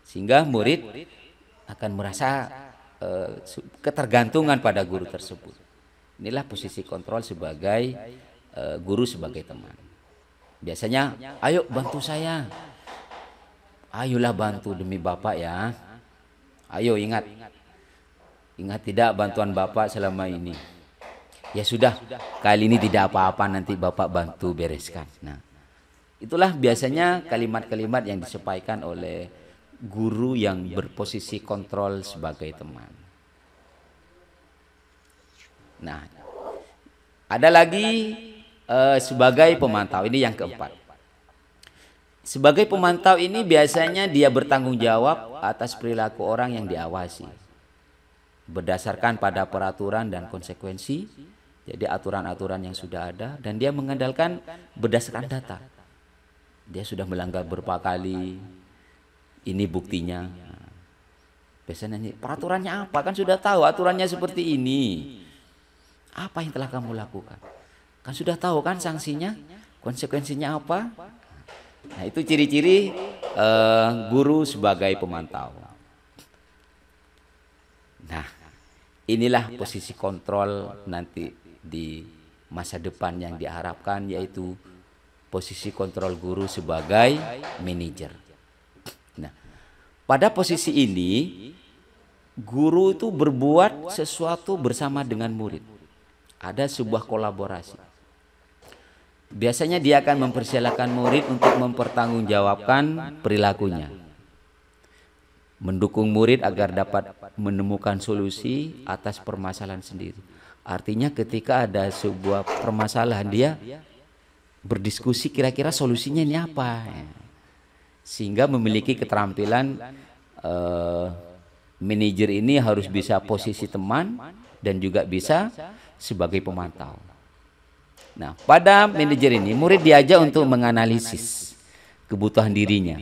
Sehingga murid akan merasa ketergantungan pada guru tersebut. Inilah posisi kontrol sebagai guru sebagai teman. Biasanya, ayo bantu saya. Ayolah bantu demi Bapak ya. Ayo ingat tidak bantuan Bapak selama ini. Ya sudah, kali ini tidak apa-apa, nanti Bapak bantu bereskan. Nah, itulah biasanya kalimat-kalimat yang disampaikan oleh guru yang berposisi kontrol sebagai teman. Nah, ada lagi sebagai pemantau, ini yang keempat. Sebagai pemantau ini biasanya dia bertanggung jawab atas perilaku orang yang diawasi. Berdasarkan pada peraturan dan konsekuensi, jadi aturan-aturan yang sudah ada, dan dia mengandalkan berdasarkan data. Dia sudah melanggar berapa kali, ini buktinya. Biasanya ini peraturannya apa? Kan sudah tahu aturannya seperti ini. Apa yang telah kamu lakukan? Kan sudah tahu kan sanksinya, konsekuensinya apa? Nah, itu ciri-ciri guru sebagai pemantau. Nah, inilah posisi kontrol nanti di masa depan yang diharapkan, yaitu posisi kontrol guru sebagai manajer. Nah, pada posisi ini guru itu berbuat sesuatu bersama dengan murid. Ada sebuah kolaborasi. Biasanya dia akan mempersilahkan murid untuk mempertanggungjawabkan perilakunya. Mendukung murid agar dapat menemukan solusi atas permasalahan sendiri. Artinya ketika ada sebuah permasalahan, dia berdiskusi kira-kira solusinya ini apa. Sehingga memiliki keterampilan manajer ini harus bisa posisi teman dan juga bisa sebagai pemantau. Nah, pada manajer ini murid diajak untuk menganalisis kebutuhan dirinya,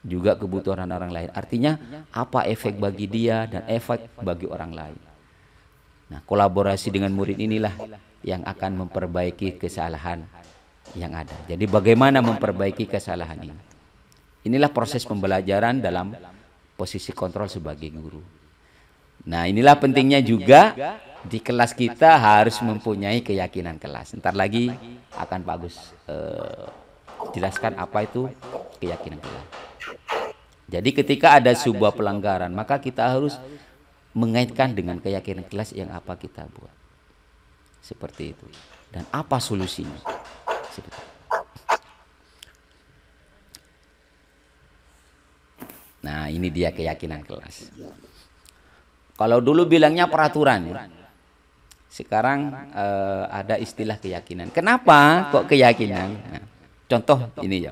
juga kebutuhan orang lain. Artinya apa efek bagi dia dan efek bagi orang lain. Nah, kolaborasi dengan murid inilah yang akan memperbaiki kesalahan yang ada. Jadi bagaimana memperbaiki kesalahan ini? Inilah proses pembelajaran dalam posisi kontrol sebagai guru. Nah, inilah pentingnya juga di kelas kita harus mempunyai keyakinan kelas. Ntar lagi akan Pak Agus jelaskan apa itu keyakinan kelas. Jadi ketika ada sebuah pelanggaran, maka kita harus mengaitkan dengan keyakinan kelas yang apa kita buat. Seperti itu. Dan apa solusinya? Seperti itu. Nah, ini dia keyakinan kelas. Kalau dulu bilangnya peraturan ya. Sekarang ada istilah keyakinan. Kenapa kok keyakinan? Nah, contoh ini ya.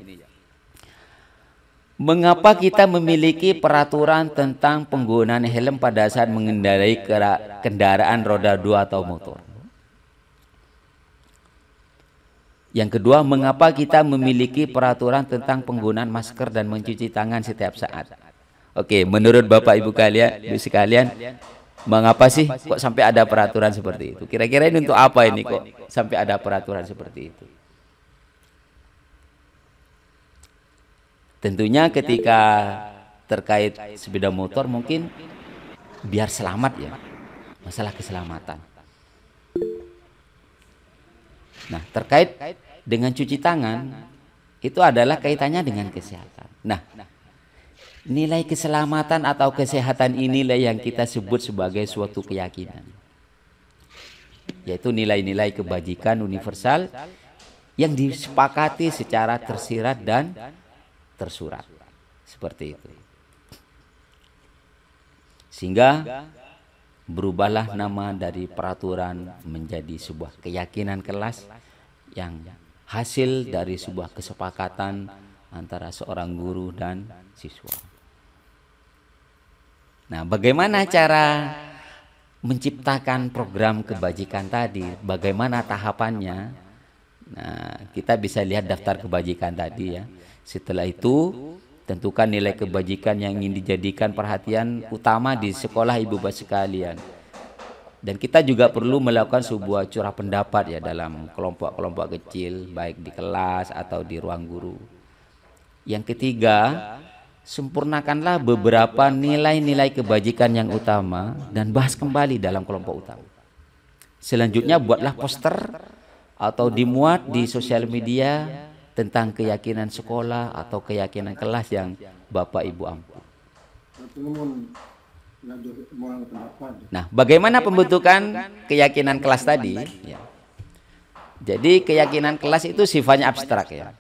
Mengapa kita memiliki peraturan tentang penggunaan helm pada saat mengendarai kendaraan roda 2 atau motor? Yang kedua, mengapa kita memiliki peraturan tentang penggunaan masker dan mencuci tangan setiap saat? Oke, menurut Bapak Ibu sekalian, mengapa sih kok sampai ada peraturan seperti itu? Kira-kira ini untuk apa ini kok sampai ada peraturan seperti itu? Tentunya ketika terkait sepeda motor mungkin biar selamat ya, masalah keselamatan. Nah, terkait dengan cuci tangan itu adalah kaitannya dengan kesehatan. Nah, nilai keselamatan atau kesehatan inilah yang kita sebut sebagai suatu keyakinan, yaitu nilai-nilai kebajikan universal yang disepakati secara tersirat dan tersurat, seperti itu. Sehingga berubahlah nama dari peraturan menjadi sebuah keyakinan kelas yang hasil dari sebuah kesepakatan antara seorang guru dan siswa. Nah, bagaimana cara menciptakan program kebajikan tadi? Bagaimana tahapannya? Nah, kita bisa lihat daftar kebajikan tadi ya. Setelah itu, tentukan nilai kebajikan yang ingin dijadikan perhatian utama di sekolah ibu bapak sekalian. Dan kita juga perlu melakukan sebuah curah pendapat ya dalam kelompok-kelompok kecil, baik di kelas atau di ruang guru. Yang ketiga, sempurnakanlah beberapa nilai-nilai kebajikan yang utama dan bahas kembali dalam kelompok utama. Selanjutnya, buatlah poster atau dimuat di sosial media tentang keyakinan sekolah atau keyakinan kelas yang Bapak Ibu ampuh. Nah, bagaimana pembentukan keyakinan kelas tadi? Ya. Jadi keyakinan kelas itu sifatnya abstrak ya,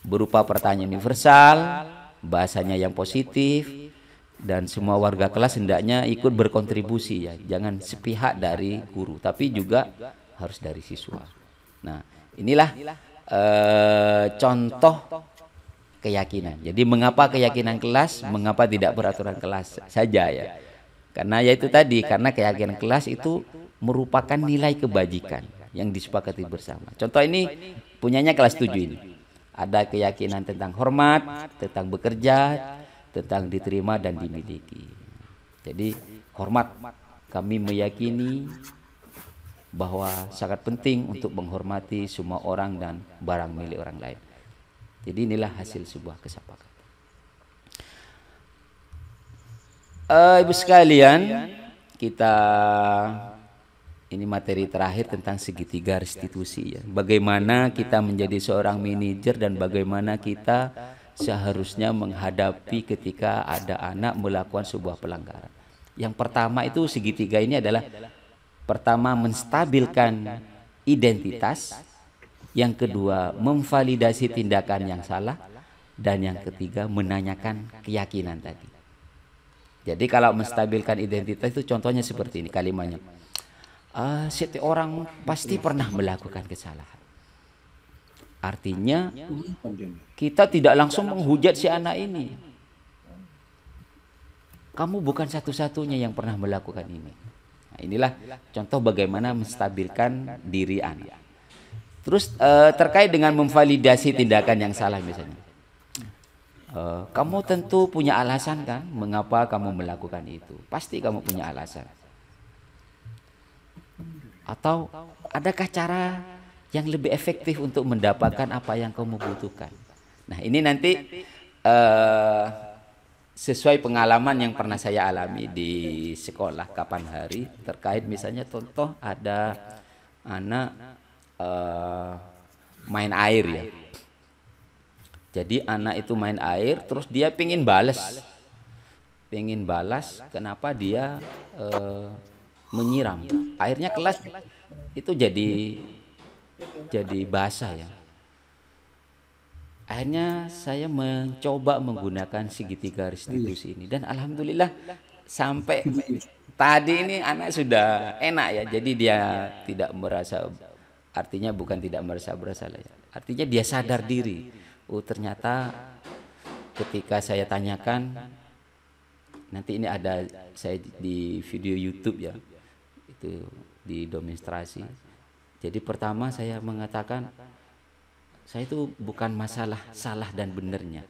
berupa pertanyaan universal, bahasanya yang positif, dan semua warga kelas hendaknya ikut berkontribusi ya, jangan sepihak dari guru, tapi juga harus dari siswa. Nah, inilah contoh keyakinan. Jadi mengapa keyakinan kelas, mengapa tidak peraturan kelas saja ya? Karena yaitu tadi, karena keyakinan kelas itu merupakan nilai kebajikan yang disepakati bersama. Contoh ini punyanya kelas 7 ini. Ada keyakinan tentang hormat, tentang bekerja, tentang diterima dan dimiliki. Jadi hormat, kami meyakini bahwa sangat penting untuk menghormati semua orang dan barang milik orang lain. Jadi inilah hasil sebuah kesepakatan. Ibu sekalian, kita ini materi terakhir tentang segitiga restitusi ya. Bagaimana kita menjadi seorang manajer dan bagaimana kita seharusnya menghadapi ketika ada anak melakukan sebuah pelanggaran. Yang pertama itu segitiga ini adalah pertama, menstabilkan identitas. Yang kedua, memvalidasi tindakan yang salah. Dan yang ketiga, menanyakan keyakinan tadi. Jadi kalau menstabilkan identitas itu contohnya seperti ini kalimatnya. Setiap orang pasti pernah melakukan kesalahan. Artinya kita tidak langsung menghujat si anak ini. Kamu bukan satu-satunya yang pernah melakukan ini. Nah, inilah contoh bagaimana menstabilkan diri anak. Terus terkait dengan memvalidasi tindakan yang salah misalnya. Kamu tentu punya alasan kan mengapa kamu melakukan itu. Pasti kamu punya alasan. Atau adakah cara yang lebih efektif untuk mendapatkan apa yang kamu butuhkan. Nah ini nanti sesuai pengalaman yang pernah saya alami di sekolah kapan hari terkait misalnya contoh ada anak main air ya. Jadi anak itu main air terus dia pengen balas kenapa dia menyiram airnya kelas itu jadi basah ya. Akhirnya saya mencoba menggunakan segitiga restitusi ini dan alhamdulillah sampai Tadi ini anak sudah enak ya, jadi dia tidak merasa, artinya bukan tidak merasa bersalah ya. Artinya dia sadar diri. Oh ternyata ketika saya tanyakan, nanti ini ada saya di video YouTube ya, itu di demonstrasi. Jadi pertama saya mengatakan, saya itu bukan masalah salah dan benernya.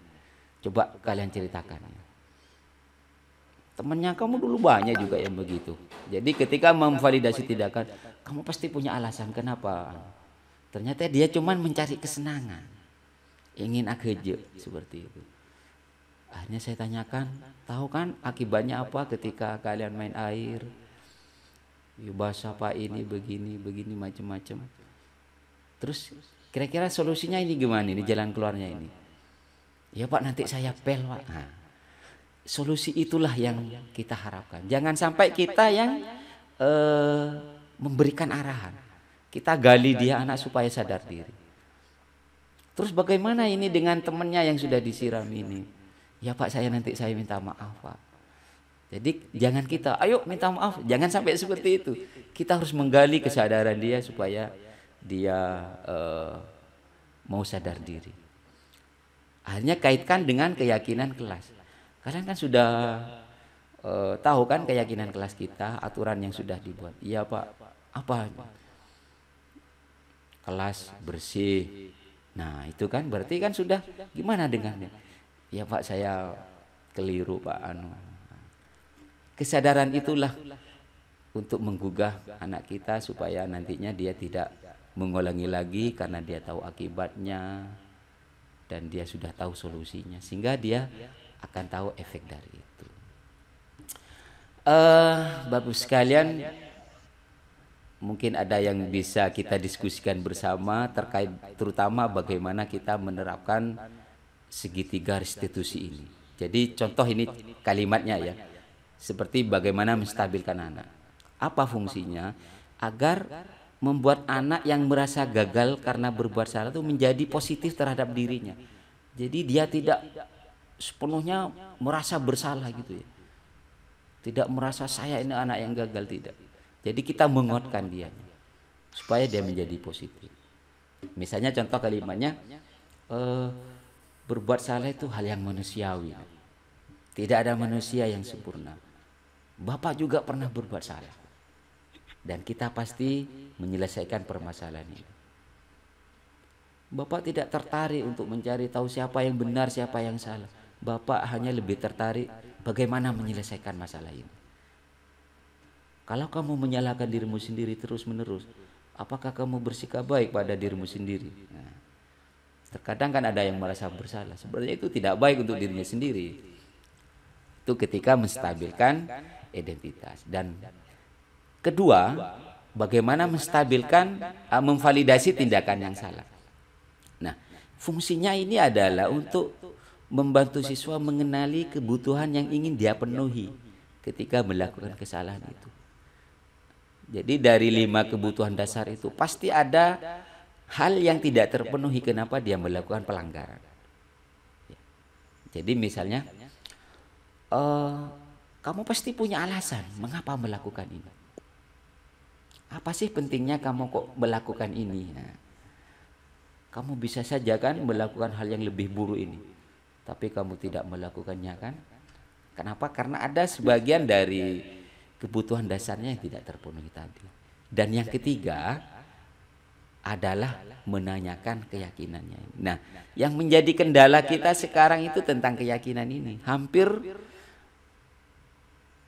Coba kalian ceritakan. Temannya kamu dulu banyak juga yang begitu. Jadi ketika memvalidasi tindakan, kamu pasti punya alasan kenapa. Ternyata dia cuman mencari kesenangan, ingin akhirnya seperti itu. Akhirnya saya tanyakan, tahu kan akibatnya apa ketika kalian main air? Basah pak ini begini macam-macam. Terus kira-kira solusinya ini gimana? Ini jalan keluarnya ini. Ya pak nanti saya pel pak. Nah, solusi itulah yang kita harapkan. Jangan sampai kita yang memberikan arahan. Kita gali dia anak supaya sadar diri. Terus bagaimana ini dengan temannya yang sudah disiram ini? Ya pak saya nanti saya minta maaf pak. Jadi jangan kita ayo minta maaf. Jangan sampai seperti itu. Kita harus menggali kesadaran dia supaya dia mau sadar diri. Akhirnya kaitkan dengan keyakinan kelas. Kalian kan sudah tahu kan keyakinan kelas kita, aturan yang sudah dibuat. Iya pak, apa? Kelas bersih. Nah itu kan berarti kan sudah gimana dengannya? Ya pak saya keliru pak. Kesadaran itulah untuk menggugah anak kita supaya nantinya dia tidak mengulangi lagi karena dia tahu akibatnya dan dia sudah tahu solusinya sehingga dia akan tahu efek dari itu. Bapak sekalian, mungkin ada yang bisa kita diskusikan bersama terkait terutama bagaimana kita menerapkan segitiga restitusi ini. Jadi contoh ini kalimatnya ya, seperti bagaimana menstabilkan anak. Apa fungsinya? Agar membuat anak yang merasa gagal karena berbuat salah itu menjadi positif terhadap dirinya. Jadi dia tidak sepenuhnya merasa bersalah gitu ya. Tidak merasa saya ini anak yang gagal, tidak. Jadi kita menguatkan dia supaya dia menjadi positif. Misalnya contoh kalimatnya, berbuat salah itu hal yang manusiawi. Tidak ada manusia yang sempurna. Bapak juga pernah berbuat salah. Dan kita pasti menyelesaikan permasalahan ini. Bapak tidak tertarik untuk mencari tahu siapa yang benar, siapa yang salah. Bapak hanya lebih tertarik bagaimana menyelesaikan masalah ini. Kalau kamu menyalahkan dirimu sendiri terus-menerus, apakah kamu bersikap baik pada dirimu sendiri? Nah, terkadang kan ada yang merasa bersalah. Sebenarnya itu tidak baik untuk dirinya sendiri. Itu ketika menstabilkan identitas. Dan kedua, bagaimana menstabilkan, memvalidasi tindakan yang salah. Nah, fungsinya ini adalah untuk membantu siswa mengenali kebutuhan yang ingin dia penuhi ketika melakukan kesalahan itu. Jadi dari 5 kebutuhan dasar itu pasti ada hal yang tidak terpenuhi kenapa dia melakukan pelanggaran. Jadi misalnya, kamu pasti punya alasan mengapa melakukan ini. Apa sih pentingnya kamu kok melakukan ini? Nah, kamu bisa saja kan melakukan hal yang lebih buruk ini, tapi kamu tidak melakukannya kan? Kenapa? Karena ada sebagian dari kebutuhan dasarnya yang tidak terpenuhi tadi. Dan yang ketiga adalah menanyakan keyakinannya. Nah, yang menjadi kendala kita sekarang itu tentang keyakinan ini. Hampir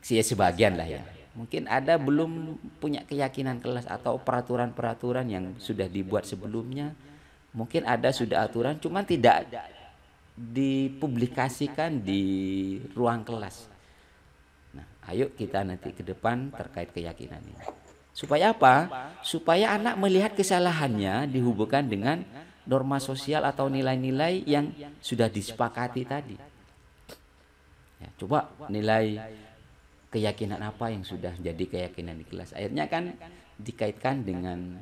sebagian lah ya. Mungkin ada belum punya keyakinan kelas atau peraturan-peraturan yang sudah dibuat sebelumnya. Mungkin ada sudah aturan, cuman tidak dipublikasikan di ruang kelas. Nah, ayo kita nanti ke depan terkait keyakinan ini. Supaya apa? Supaya anak melihat kesalahannya dihubungkan dengan norma sosial atau nilai-nilai yang sudah disepakati tadi. Ya, coba nilai keyakinan apa yang sudah jadi keyakinan di kelas. Akhirnya kan dikaitkan dengan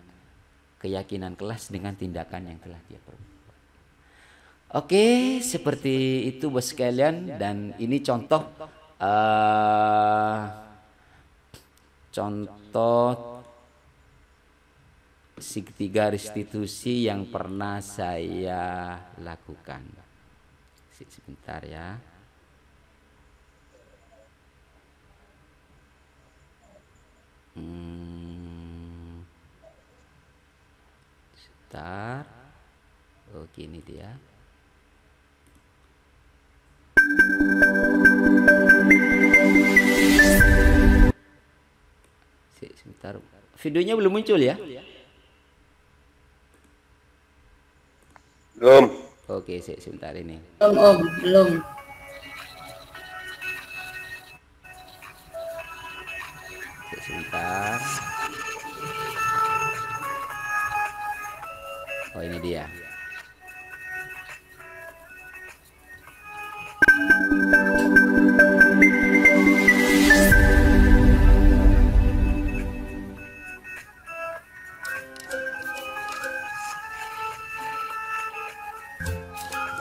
keyakinan kelas dengan tindakan yang telah dia perbuat. Oke, seperti itu bos sekalian, dan ini contoh contoh segitiga restitusi yang pernah saya lakukan. Sebentar ya. Sebentar. Oke, ini dia. Sebentar. Videonya belum muncul ya? Belum. Oke, sebentar ini. Belum. Sebentar. Oh, ini dia.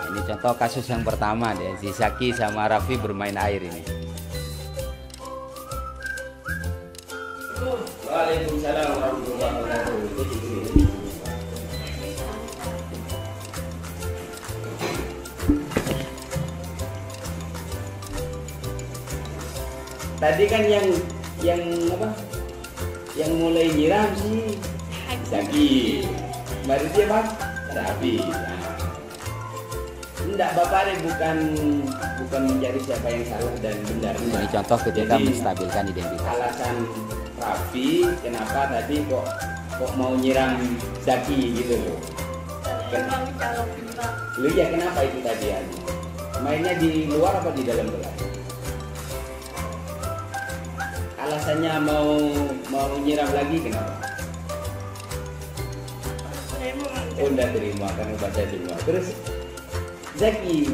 Ini contoh kasus yang pertama deh, si Zaki sama Raffi bermain air ini. Waalaikumsalam warahmatullahi wabarakatuh. Tadi kan yang apa? Yang mulai nyiram sih Zaki. Baru dia Bang, Raffi. Enggak, Bapak ini bukan mencari siapa yang salah dan benar. Ini contoh ketika menstabilkan identitas. Alasan Raffi kenapa tadi kok mau nyiram Zaki gitu loh. Lu ya kenapa itu tadi ya? Mainnya di luar apa di dalam kelas? Alasannya mau nyiram lagi kenapa? Oh, udah terima karena baca di luar. Terus Zaki,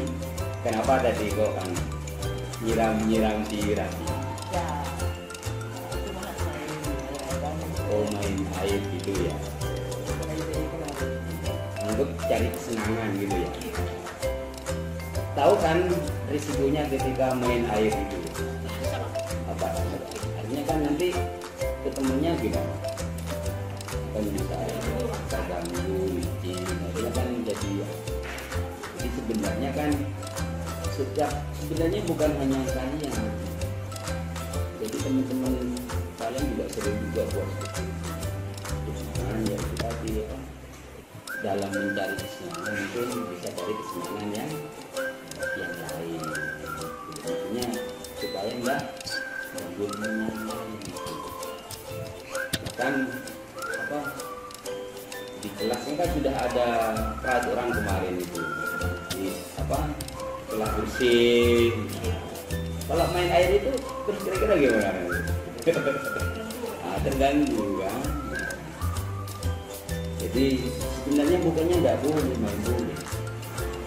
kenapa tadi kok kan nyiram si Raffi? Oh, main air gitu ya. Untuk cari kesenangan gitu ya. Tahu kan risikonya ketika main air itu? Apa? Artinya kan nanti ketemunya gimana? Kan bisa terganggu, licin, artinya kan jadi sebenarnya kan sebenarnya bukan hanya kalian, jadi teman-teman kalian juga sering juga buat kesenangan ya kita dalam mencari kesenangan mungkin bisa cari kesenangan yang lain, maksudnya supaya enggak gangguannya. Bahkan apa di kelasnya kan sudah ada peraturan kemarin itu. Kelas bersih. Kalau main air itu terus kira-kira gimana? Terganggu kan. Jadi sebenarnya bukannya nggak boleh main boleh,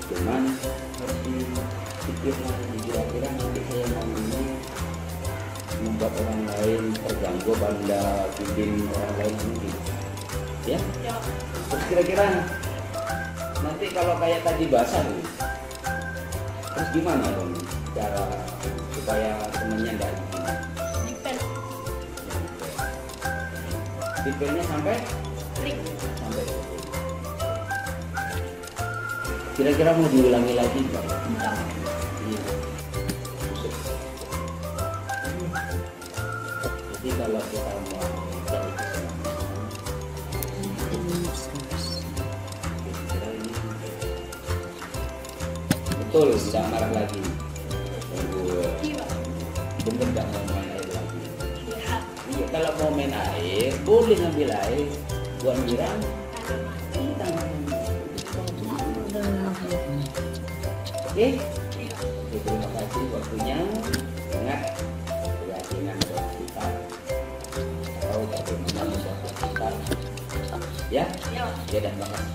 cuman harus dipikir lagi kira-kira nanti saya mau ini membuat orang lain terganggu pada bikin orang lain mungkin. Ya? Terus kira-kira nanti kalau kayak tadi basah tuh, terus gimana dong cara supaya temennya nggak dipilnya sampai kira-kira mau diulangi lagi nggak? Iya. Jadi kalau kita mau cari betul, tidak marah lagi. Bener nggak mau main air lagi? Iya, kalau mau main air boleh ngambil air buat nyiram. Oke, terima kasih waktunya. Ingat keyakinan buat kita atau bagaimana membuat kita. Ya, dan makasih.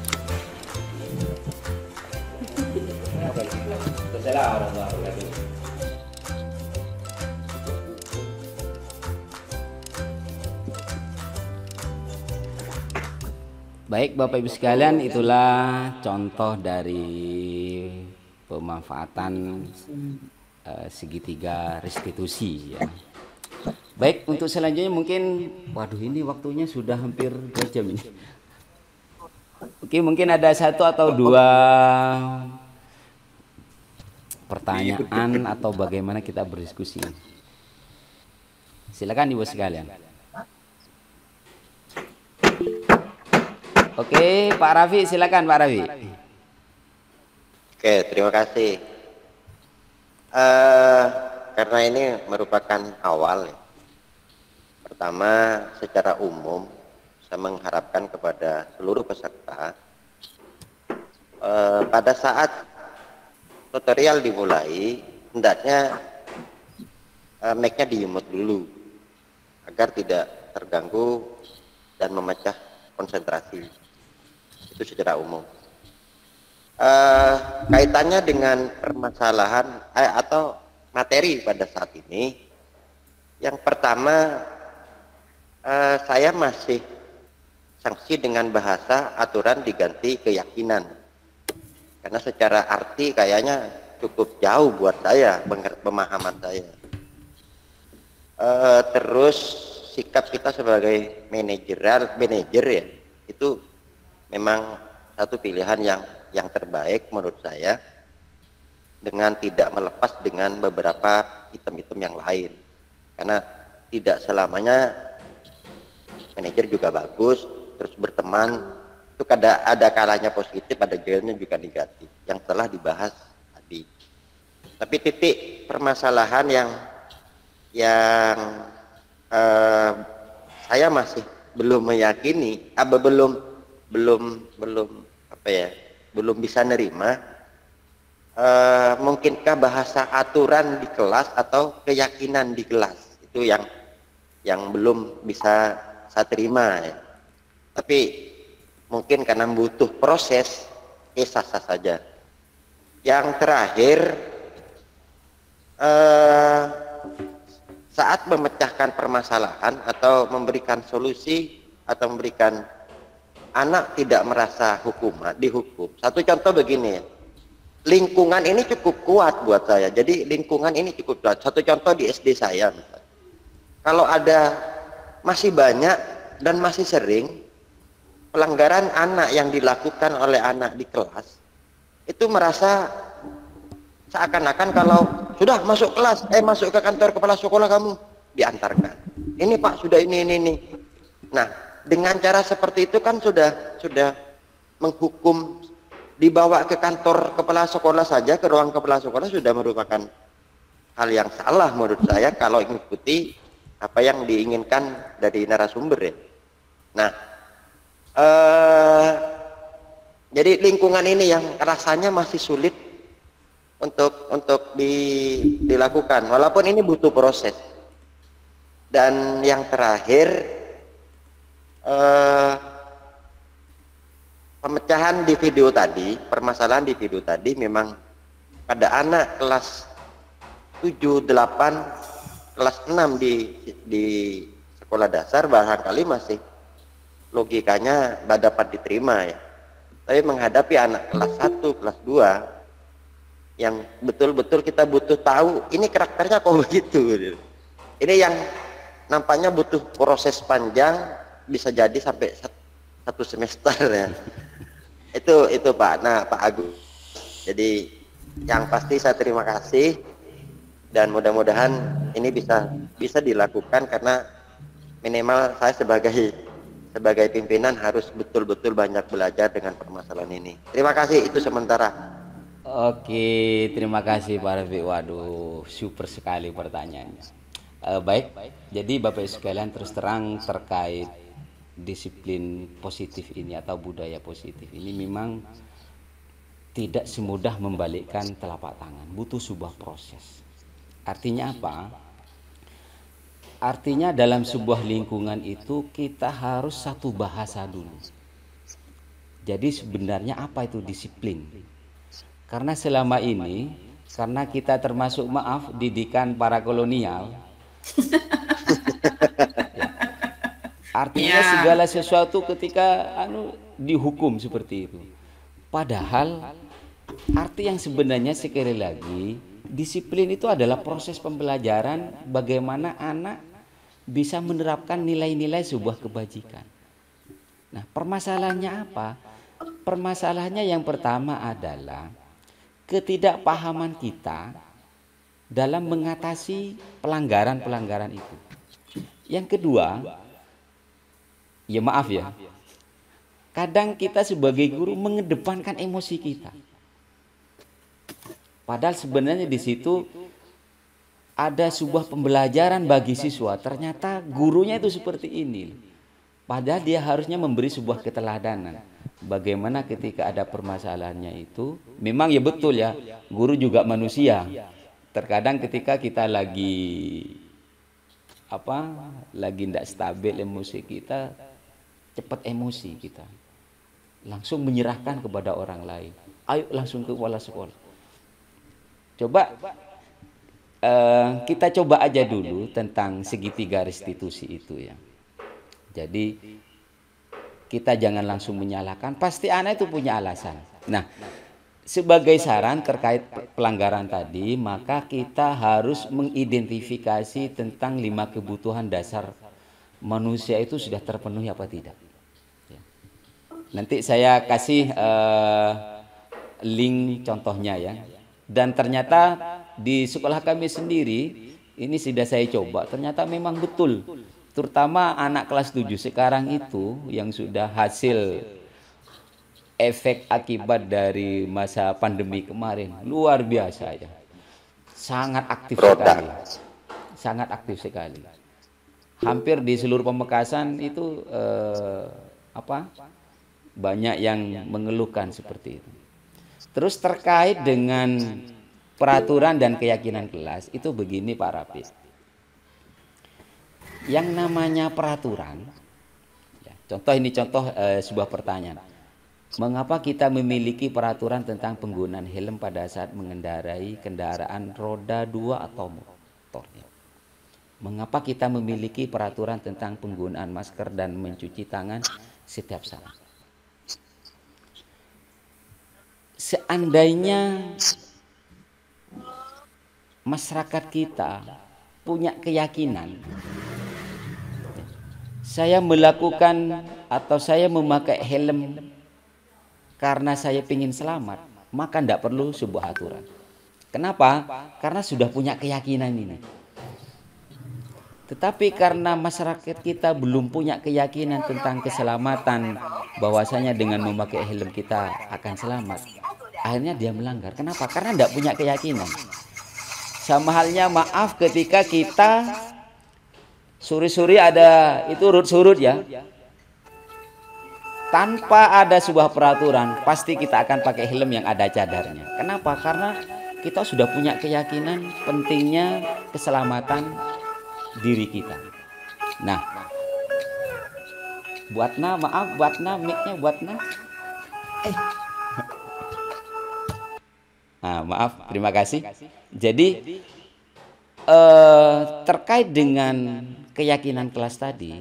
Assalamualaikum warahmatullahi wabarakatuh. Baik Bapak Ibu sekalian, itulah contoh dari pemanfaatan segitiga restitusi ya. Baik, untuk selanjutnya mungkin, waduh ini waktunya sudah hampir 2 jam ini. Oke, mungkin ada 1 atau 2 pertanyaan atau bagaimana kita berdiskusi. Silakan Ibu sekalian. Oke, Pak Rafi, silakan Pak Rafi. Oke, terima kasih. Karena ini merupakan awal ya. Pertama, secara umum saya mengharapkan kepada seluruh peserta pada saat tutorial dimulai hendaknya mic-nya di-mute dulu agar tidak terganggu dan memecah konsentrasi. Itu secara umum. Kaitannya dengan permasalahan atau materi pada saat ini, yang pertama saya masih sanksi dengan bahasa aturan diganti keyakinan, karena secara arti kayaknya cukup jauh buat saya, pemahaman saya. Terus sikap kita sebagai manajer ya, itu memang satu pilihan yang terbaik menurut saya, dengan tidak melepas dengan beberapa item-item yang lain, karena tidak selamanya manajer juga bagus, terus berteman itu ada kalanya positif, ada kalanya juga negatif yang telah dibahas tadi. Tapi titik permasalahan yang saya masih belum meyakini, belum bisa nerima, mungkinkah bahasa aturan di kelas atau keyakinan di kelas, itu yang belum bisa saya terima ya. Tapi mungkin karena butuh proses, sah-sah saja. Yang terakhir, saat memecahkan permasalahan atau memberikan solusi atau memberikan anak tidak merasa dihukum. Satu contoh begini ya, lingkungan ini cukup kuat buat saya. Jadi lingkungan ini cukup kuat. Satu contoh di SD saya, misalnya, kalau ada masih banyak dan masih sering pelanggaran anak yang dilakukan oleh anak di kelas, itu merasa seakan-akan kalau sudah masuk kelas, masuk ke kantor kepala sekolah kamu diantarkan. Ini Pak sudah ini. Nah, dengan cara seperti itu kan sudah menghukum, dibawa ke kantor kepala sekolah saja, ke ruang kepala sekolah sudah merupakan hal yang salah menurut saya kalau mengikuti apa yang diinginkan dari narasumber ya. Nah, jadi lingkungan ini yang rasanya masih sulit untuk dilakukan, walaupun ini butuh proses. Dan yang terakhir, pemecahan di video tadi, permasalahan di video tadi memang pada anak kelas 7, 8, kelas 6 di sekolah dasar barangkali masih logikanya dapat diterima ya. Tapi menghadapi anak kelas 1, kelas 2 yang betul-betul kita butuh tahu ini karakternya kok begitu. Ini yang nampaknya butuh proses panjang, bisa jadi sampai 1 semester ya. Itu Pak. Nah, Pak Agus. Jadi yang pasti saya terima kasih dan mudah-mudahan ini bisa dilakukan, karena minimal saya sebagai pimpinan harus betul-betul banyak belajar dengan permasalahan ini. Terima kasih, itu sementara. Oke, terima kasih Pak Rafi. Waduh, super sekali pertanyaannya. Baik, jadi Bapak Ibu sekalian, terus terang terkait disiplin positif ini atau budaya positif ini memang tidak semudah membalikkan telapak tangan, butuh sebuah proses. Artinya apa? Artinya dalam sebuah lingkungan itu kita harus satu bahasa dulu. Jadi sebenarnya apa itu disiplin? Karena selama ini, karena kita termasuk, maaf, didikan para kolonial, artinya segala sesuatu ketika dihukum seperti itu. Padahal arti yang sebenarnya sekali lagi, disiplin itu adalah proses pembelajaran bagaimana anak bisa menerapkan nilai-nilai sebuah kebajikan. Nah, permasalahannya apa? Permasalahannya yang pertama adalah ketidakpahaman kita dalam mengatasi pelanggaran-pelanggaran itu. Yang kedua, ya maaf ya, kadang kita sebagai guru mengedepankan emosi kita. Padahal sebenarnya di situ ada sebuah pembelajaran bagi siswa. Ternyata gurunya itu seperti ini. Padahal dia harusnya memberi sebuah keteladanan. Bagaimana ketika ada permasalahannya itu, memang ya betul ya, guru juga manusia. Terkadang ketika kita lagi tidak stabil emosi kita, cepat emosi kita, langsung menyerahkan kepada orang lain. Ayo langsung ke kepala sekolah. Coba kita coba aja dulu tentang segitiga restitusi itu ya. Jadi kita jangan langsung menyalahkan, pasti anak itu punya alasan. Nah, sebagai saran terkait pelanggaran tadi, maka kita harus mengidentifikasi tentang 5 kebutuhan dasar manusia itu sudah terpenuhi apa tidak. Nanti saya kasih link contohnya ya. Dan ternyata di sekolah kami sendiri, ini sudah saya coba, ternyata memang betul. Terutama anak kelas 7 sekarang itu yang sudah hasil efek akibat dari masa pandemi kemarin. Luar biasa ya. Sangat aktif sekali. Sangat aktif sekali. Hampir di seluruh Pamekasan itu banyak yang mengeluhkan seperti itu. Terus terkait dengan peraturan dan keyakinan kelas itu begini Pak Rafi. Yang namanya peraturan, ya, contoh sebuah pertanyaan. Mengapa kita memiliki peraturan tentang penggunaan helm pada saat mengendarai kendaraan roda 2 atau motor? Mengapa kita memiliki peraturan tentang penggunaan masker dan mencuci tangan setiap saat? Seandainya masyarakat kita punya keyakinan, saya melakukan atau saya memakai helm karena saya ingin selamat, maka tidak perlu sebuah aturan. Kenapa? Karena sudah punya keyakinan ini. Tetapi karena masyarakat kita belum punya keyakinan tentang keselamatan, bahwasanya dengan memakai helm kita akan selamat, akhirnya dia melanggar. Kenapa? Karena tidak punya keyakinan. Sama halnya maaf ketika kita sore-sore ada itu surut ya. Tanpa ada sebuah peraturan, pasti kita akan pakai helm yang ada cadarnya. Kenapa? Karena kita sudah punya keyakinan pentingnya keselamatan diri kita. Nah, buatna mic-nya buatna. Nah, maaf, terima kasih. Jadi terkait dengan keyakinan kelas tadi,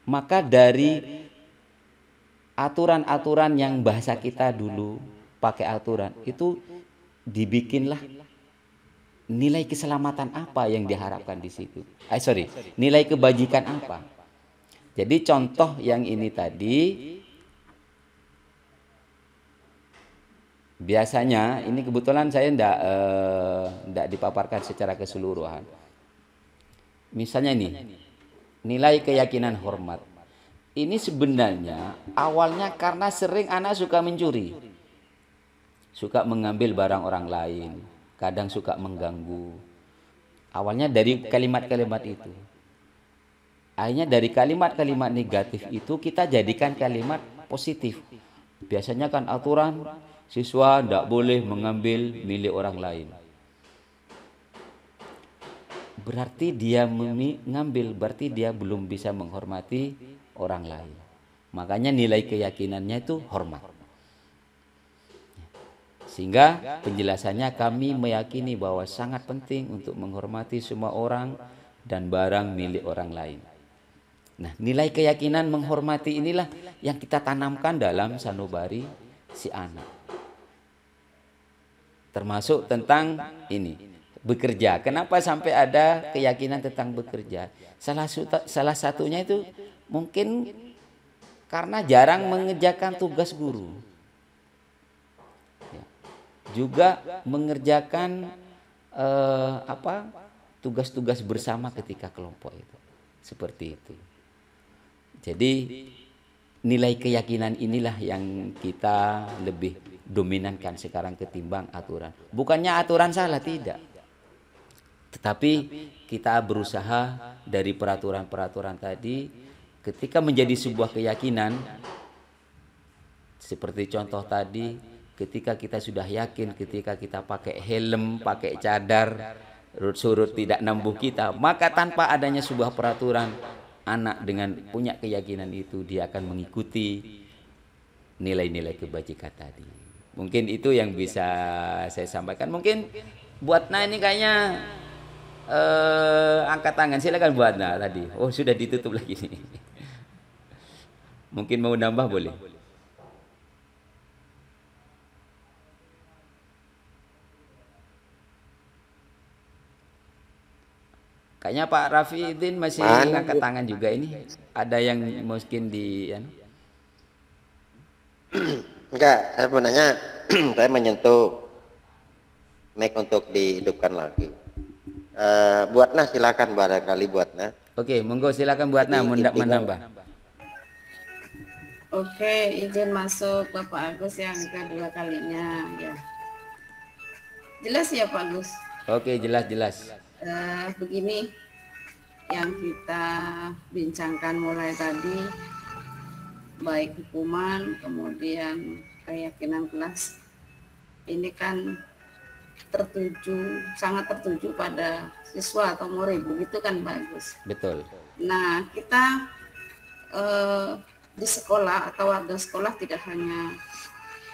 maka dari aturan-aturan yang bahasa kita dulu pakai aturan itu dibikinlah nilai keselamatan apa yang diharapkan di situ. Nilai kebajikan apa. Jadi contoh yang ini tadi, biasanya ini kebetulan saya tidak dipaparkan secara keseluruhan. Misalnya ini, nilai keyakinan hormat. Ini sebenarnya awalnya karena sering anak suka mencuri. Suka mengambil barang orang lain, kadang suka mengganggu. Awalnya dari kalimat-kalimat itu. Akhirnya dari kalimat-kalimat negatif itu kita jadikan kalimat positif. Biasanya kan aturan siswa tidak boleh mengambil milik orang lain. Berarti dia mengambil, berarti dia belum bisa menghormati orang lain. Makanya nilai keyakinannya itu hormat. Sehingga penjelasannya kami meyakini bahwa sangat penting untuk menghormati semua orang dan barang milik orang lain. Nah, nilai keyakinan menghormati inilah yang kita tanamkan dalam sanubari si anak. Termasuk tentang ini, bekerja. Kenapa sampai ada keyakinan tentang bekerja? Salah satunya itu mungkin karena jarang mengerjakan tugas guru. Ya. Juga mengerjakan tugas-tugas bersama ketika kelompok itu. Seperti itu. Jadi nilai keyakinan inilah yang kita lebih dominankan sekarang ketimbang aturan. Bukannya aturan salah, tidak. Tetapi kita berusaha dari peraturan-peraturan tadi, ketika menjadi sebuah keyakinan, seperti contoh tadi, ketika kita sudah yakin, ketika kita pakai helm, pakai cadar, surut tidak nambuh kita, maka tanpa adanya sebuah peraturan, anak dengan punya keyakinan itu, dia akan mengikuti nilai-nilai kebajikan tadi. Mungkin itu yang bisa saya sampaikan. Mungkin buat ini kayaknya angkat tangan, silakan buat tadi. Oh, sudah ditutup lagi nih. Mungkin mau nambah boleh. Kayaknya Pak Rafidin masih angkat tangan juga ini. Ada yang mungkin di Enggak, saya sebenarnya saya menyentuh mic untuk dihidupkan lagi. Buatna silakan barangkali Buatna. Oke, monggo silakan Buatna menambah. Oke, izin masuk Bapak Agus yang kedua kalinya ya. Jelas ya Pak Agus? Oke, jelas. Begini yang kita bincangkan mulai tadi, baik hukuman kemudian keyakinan kelas, ini kan sangat tertuju pada siswa atau murid, begitu kan bagus. Betul. Nah, kita di sekolah atau warga sekolah tidak hanya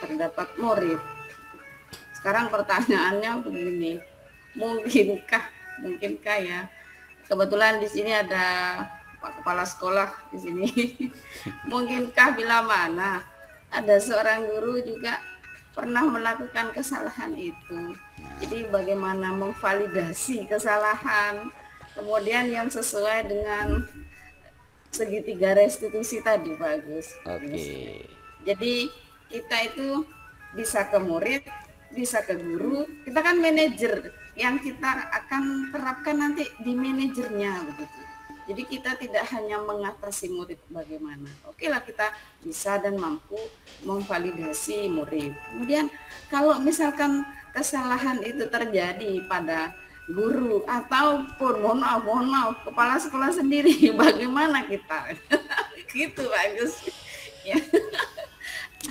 terdapat murid. Sekarang pertanyaannya begini, mungkinkah ya, kebetulan di sini ada Pak Kepala Sekolah di sini, mungkinkah bila mana ada seorang guru juga pernah melakukan kesalahan itu. Jadi bagaimana memvalidasi kesalahan, kemudian yang sesuai dengan segitiga restitusi tadi bagus. Oke. Jadi kita itu bisa ke murid, bisa ke guru, kita kan manajer yang kita akan terapkan nanti di manajernya begitu. Jadi kita tidak hanya mengatasi murid bagaimana. Oke lah, kita bisa dan mampu memvalidasi murid. Kemudian kalau misalkan kesalahan itu terjadi pada guru ataupun mohon maaf kepala sekolah sendiri, bagaimana kita? Gitu bagus. Ya.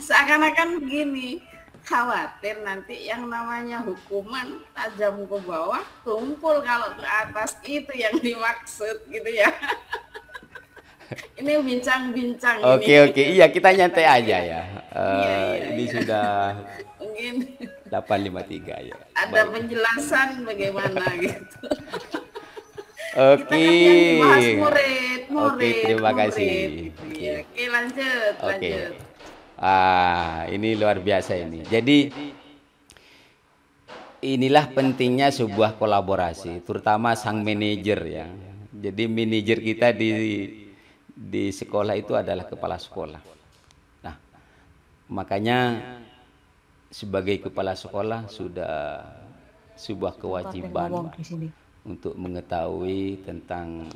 Seakan-akan begini, khawatir nanti yang namanya hukuman tajam ke bawah, tumpul kalau ke atas, itu yang dimaksud gitu ya. Ini bincang-bincang. Oke, iya kita nyantai aja ya. Ini iya. sudah Mungkin 8.53 ya. ada penjelasan bagaimana gitu. Oke. Kita kan yang dibahas murid. Oke, terima kasih. Oke, lanjut. Ini luar biasa ini. Jadi inilah pentingnya sebuah kolaborasi, terutama sang manajer ya. Jadi manajer kita di sekolah itu adalah kepala sekolah. Nah, makanya sebagai kepala sekolah sudah sebuah kewajiban untuk mengetahui tentang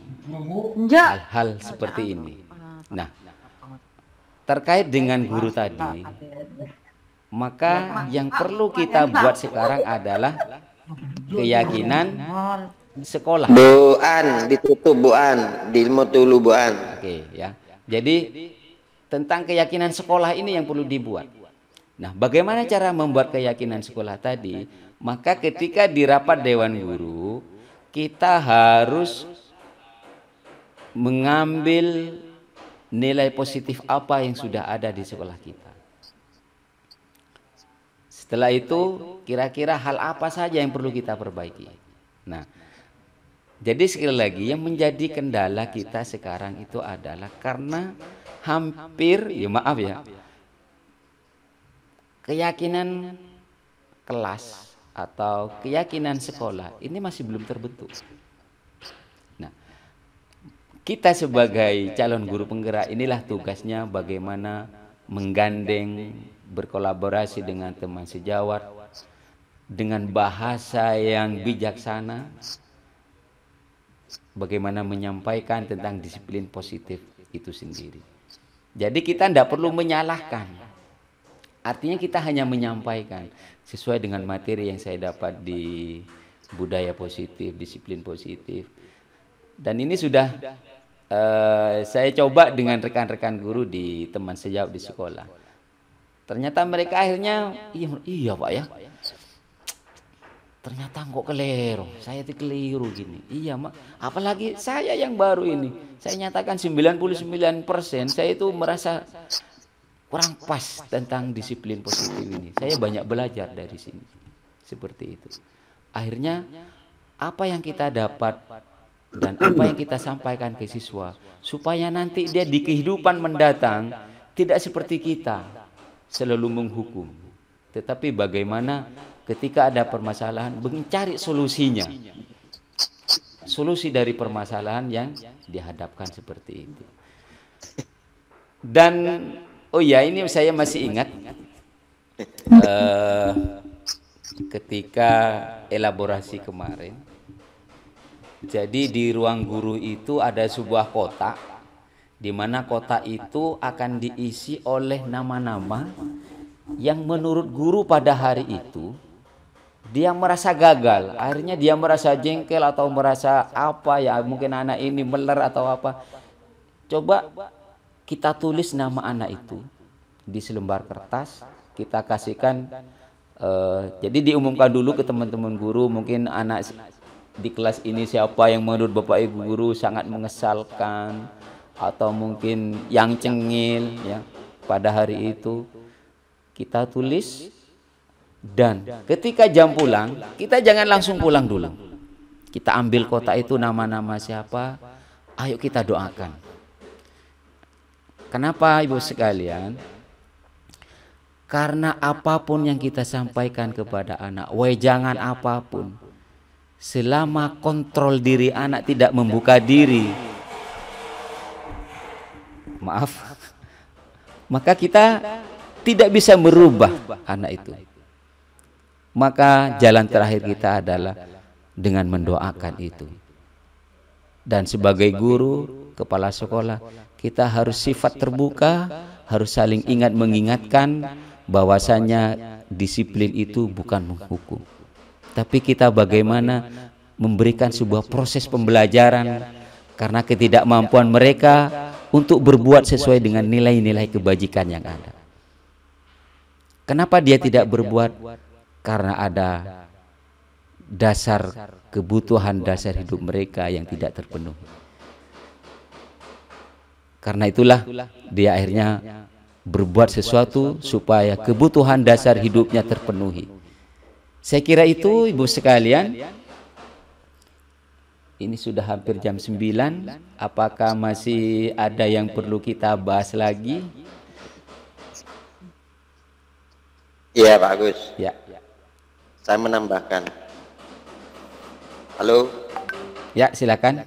hal-hal seperti ini. Nah, terkait dengan guru tadi, maka yang perlu kita buat sekarang adalah keyakinan sekolah. Buan ditutup buan, dilmu dulu buan. Oke ya. Jadi tentang keyakinan sekolah ini yang perlu dibuat. Nah, bagaimana cara membuat keyakinan sekolah tadi? Maka ketika di rapat dewan guru, kita harus mengambil nilai positif apa yang sudah ada di sekolah kita. Setelah itu kira-kira hal apa saja yang perlu kita perbaiki. Nah, jadi sekali lagi yang menjadi kendala kita sekarang itu adalah karena hampir, ya maaf ya, keyakinan kelas atau keyakinan sekolah ini masih belum terbentuk. Nah, kita sebagai calon guru penggerak inilah tugasnya bagaimana menggandeng, berkolaborasi dengan teman sejawat dengan bahasa yang bijaksana, bagaimana menyampaikan tentang disiplin positif itu sendiri. Jadi kita tidak perlu menyalahkan. Artinya kita hanya menyampaikan sesuai dengan materi yang saya dapat di budaya positif, disiplin positif. Dan ini sudah saya coba dengan rekan-rekan guru di teman sejawat di sekolah. Ternyata mereka akhirnya, iya Pak ya, ternyata kok keliru, saya itu keliru gini. Iya Mak, apalagi saya yang baru ini. Saya nyatakan 99% saya itu merasa kurang pas tentang disiplin positif ini. Saya banyak belajar dari sini. Seperti itu. Akhirnya apa yang kita dapat dan apa yang kita sampaikan ke siswa, supaya nanti dia di kehidupan mendatang tidak seperti kita selalu menghukum, tetapi bagaimana ketika ada permasalahan mencari solusinya, solusi dari permasalahan yang dihadapkan seperti itu. Dan oh ya, ini saya masih ingat ketika elaborasi kemarin. Jadi di ruang guru itu ada sebuah kotak, di mana kotak itu akan diisi oleh nama-nama yang menurut guru pada hari itu dia merasa gagal. Akhirnya dia merasa jengkel atau merasa apa ya, mungkin anak ini meler atau apa. Coba kita tulis nama anak itu di selembar kertas, kita kasihkan. Jadi diumumkan dulu ke teman-teman guru, mungkin anak di kelas ini siapa yang menurut Bapak Ibu guru sangat mengesalkan atau mungkin yang cengil ya pada hari itu, kita tulis. Dan ketika jam pulang, kita jangan langsung pulang dulu. Kita ambil kotak itu, nama-nama siapa, ayo kita doakan. Kenapa Ibu sekalian? Karena apapun yang kita sampaikan kepada anak, wejangan apapun, selama kontrol diri anak tidak membuka diri, maaf, maka kita tidak bisa merubah anak itu. Maka jalan terakhir kita adalah dengan mendoakan itu. Dan sebagai guru, kepala sekolah, kita harus sifat terbuka, harus saling ingat mengingatkan bahwasanya disiplin itu bukan menghukum. Tapi kita bagaimana memberikan sebuah proses pembelajaran karena ketidakmampuan mereka untuk berbuat sesuai dengan nilai-nilai kebajikan yang ada. Kenapa dia tidak berbuat? Karena ada dasar kebutuhan dasar hidup mereka yang tidak terpenuhi. Karena itulah dia akhirnya berbuat sesuatu supaya kebutuhan dasar hidupnya terpenuhi. Saya kira itu Ibu sekalian. Ini sudah hampir jam 9. Apakah masih ada yang perlu kita bahas lagi? Iya Pak Agus. Ya. Saya menambahkan. Halo. Ya, silakan.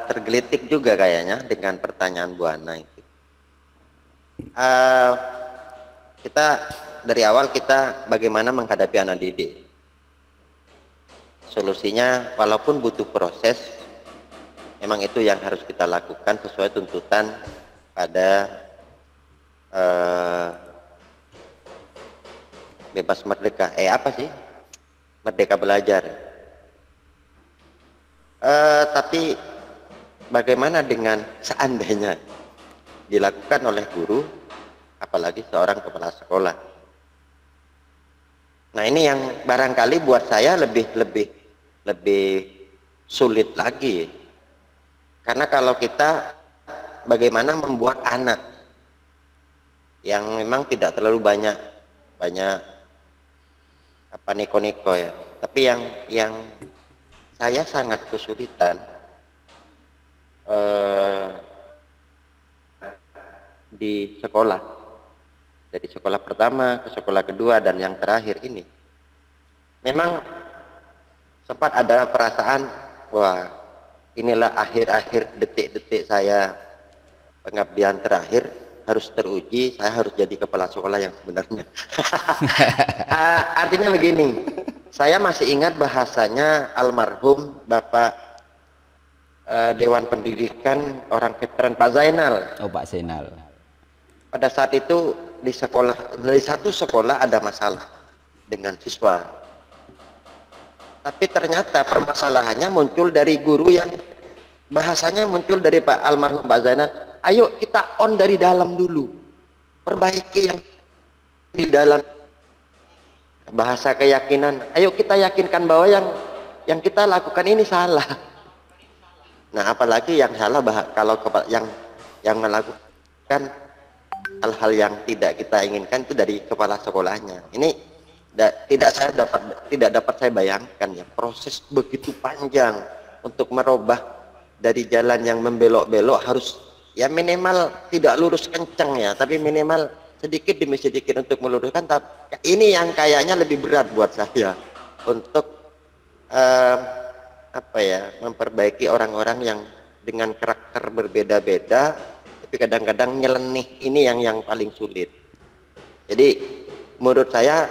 Tergelitik juga kayaknya dengan pertanyaan Bu Ana itu. Kita dari awal kita bagaimana menghadapi anak didik. Solusinya walaupun butuh proses, memang itu yang harus kita lakukan sesuai tuntutan pada bebas merdeka. Apa sih? Merdeka belajar. Tapi bagaimana dengan seandainya dilakukan oleh guru, apalagi seorang kepala sekolah? Nah, ini yang barangkali buat saya lebih sulit lagi. Karena kalau kita bagaimana membuat anak yang memang tidak terlalu banyak apa neko-neko ya, tapi yang saya sangat kesulitan di sekolah dari sekolah pertama ke sekolah kedua dan yang terakhir ini, memang sempat ada perasaan, wah inilah akhir-akhir detik-detik saya pengabdian terakhir, harus teruji, saya harus jadi kepala sekolah yang sebenarnya. Artinya begini, saya masih ingat bahasanya almarhum Bapak Dewan Pendidikan orang veteran Pak Zainal. Oh, Pak Zainal. Pada saat itu di sekolah, dari satu sekolah ada masalah dengan siswa. Tapi ternyata permasalahannya muncul dari guru yang bahasanya muncul dari Pak almarhum Pak Zainal. Ayo kita on dari dalam dulu, perbaiki yang di dalam. Bahasa keyakinan, ayo kita yakinkan bahwa yang kita lakukan ini salah. Nah, apalagi yang salah kalau yang melakukan hal-hal yang tidak kita inginkan itu dari kepala sekolahnya. Ini tidak dapat saya bayangkan ya, proses begitu panjang untuk merubah dari jalan yang membelok-belok, harus ya minimal tidak lurus kencang ya, tapi minimal sedikit demi sedikit untuk meluruskan. Tapi ini yang kayaknya lebih berat buat saya untuk memperbaiki orang-orang yang dengan karakter berbeda-beda, tapi kadang-kadang nyeleneh, ini yang paling sulit. Jadi menurut saya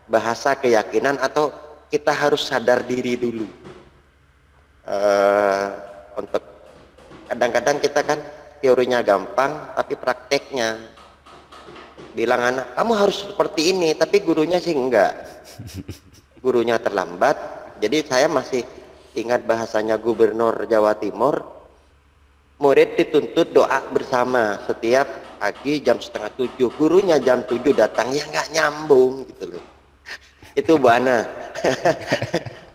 bahasa keyakinan atau kita harus sadar diri dulu. Untuk kadang-kadang kita kan teorinya gampang, tapi prakteknya bilang anak kamu harus seperti ini, tapi gurunya sih enggak, gurunya terlambat. Jadi saya masih ingat bahasanya Gubernur Jawa Timur, murid dituntut doa bersama setiap pagi jam 6:30, gurunya jam 7 datang, ya nggak nyambung gitu loh. Itu Bu Ana.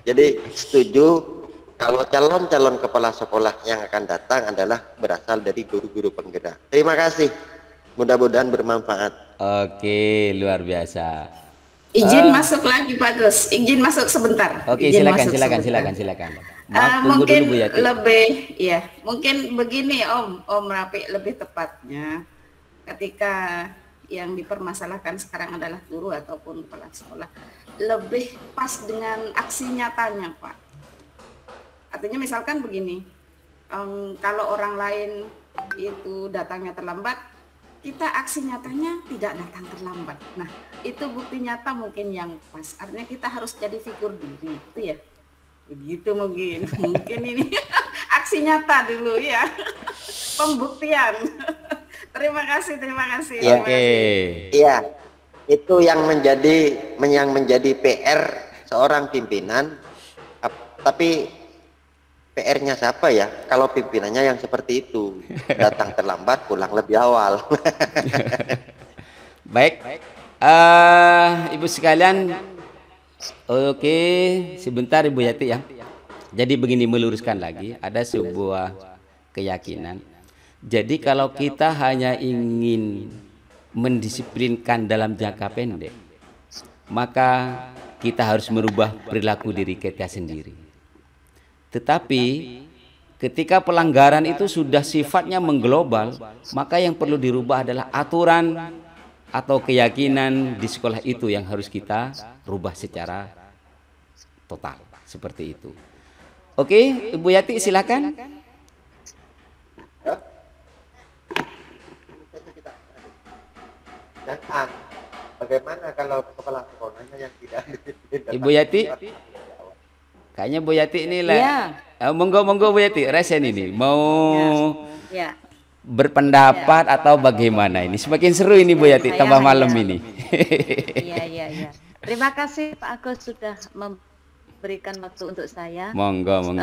Jadi setuju kalau calon-calon kepala sekolah yang akan datang adalah berasal dari guru-guru penggerak. Terima kasih, mudah-mudahan bermanfaat. Oke, luar biasa. Izin masuk lagi Pak Gus, izin masuk sebentar. Oke, izin silakan. Maaf, tunggu mungkin dulu Bu Yati. Mungkin begini Om Rapi, lebih tepatnya ketika yang dipermasalahkan sekarang adalah guru ataupun kepala sekolah, lebih pas dengan aksi nyatanya Pak. Artinya misalkan begini, kalau orang lain itu datangnya terlambat, kita aksi nyatanya tidak datang terlambat. Nah, itu bukti nyata mungkin yang pas. Artinya kita harus jadi figur diri, itu ya. Begitu mungkin ini aksi nyata dulu ya. Pembuktian. Terima kasih. Oke. Iya. Itu yang menjadi PR seorang pimpinan. Tapi PR-nya siapa ya? Kalau pimpinannya yang seperti itu, datang terlambat, pulang lebih awal. Baik, Ibu sekalian, oke, sebentar Ibu Yati ya. Jadi begini, meluruskan lagi, ada sebuah keyakinan. Jadi kalau kita hanya ingin mendisiplinkan dalam jangka pendek, maka kita harus merubah perilaku diri kita sendiri. Tetapi ketika pelanggaran itu sudah sifatnya mengglobal, maka yang perlu dirubah adalah aturan atau keyakinan di sekolah itu yang harus kita rubah secara total, seperti itu. Oke, Ibu Yati silakan. Bagaimana kalau kepala sekolahnya yang tidak Ibu Yati? Kayaknya Bu Yati ini lah. Ya. Monggo Bu Yati, resen ini mau berpendapat atau bagaimana ini? Semakin seru ini Bu Yati, tambah malam ini. Iya. Terima kasih Pak Agus sudah memberikan waktu untuk saya. Monggo.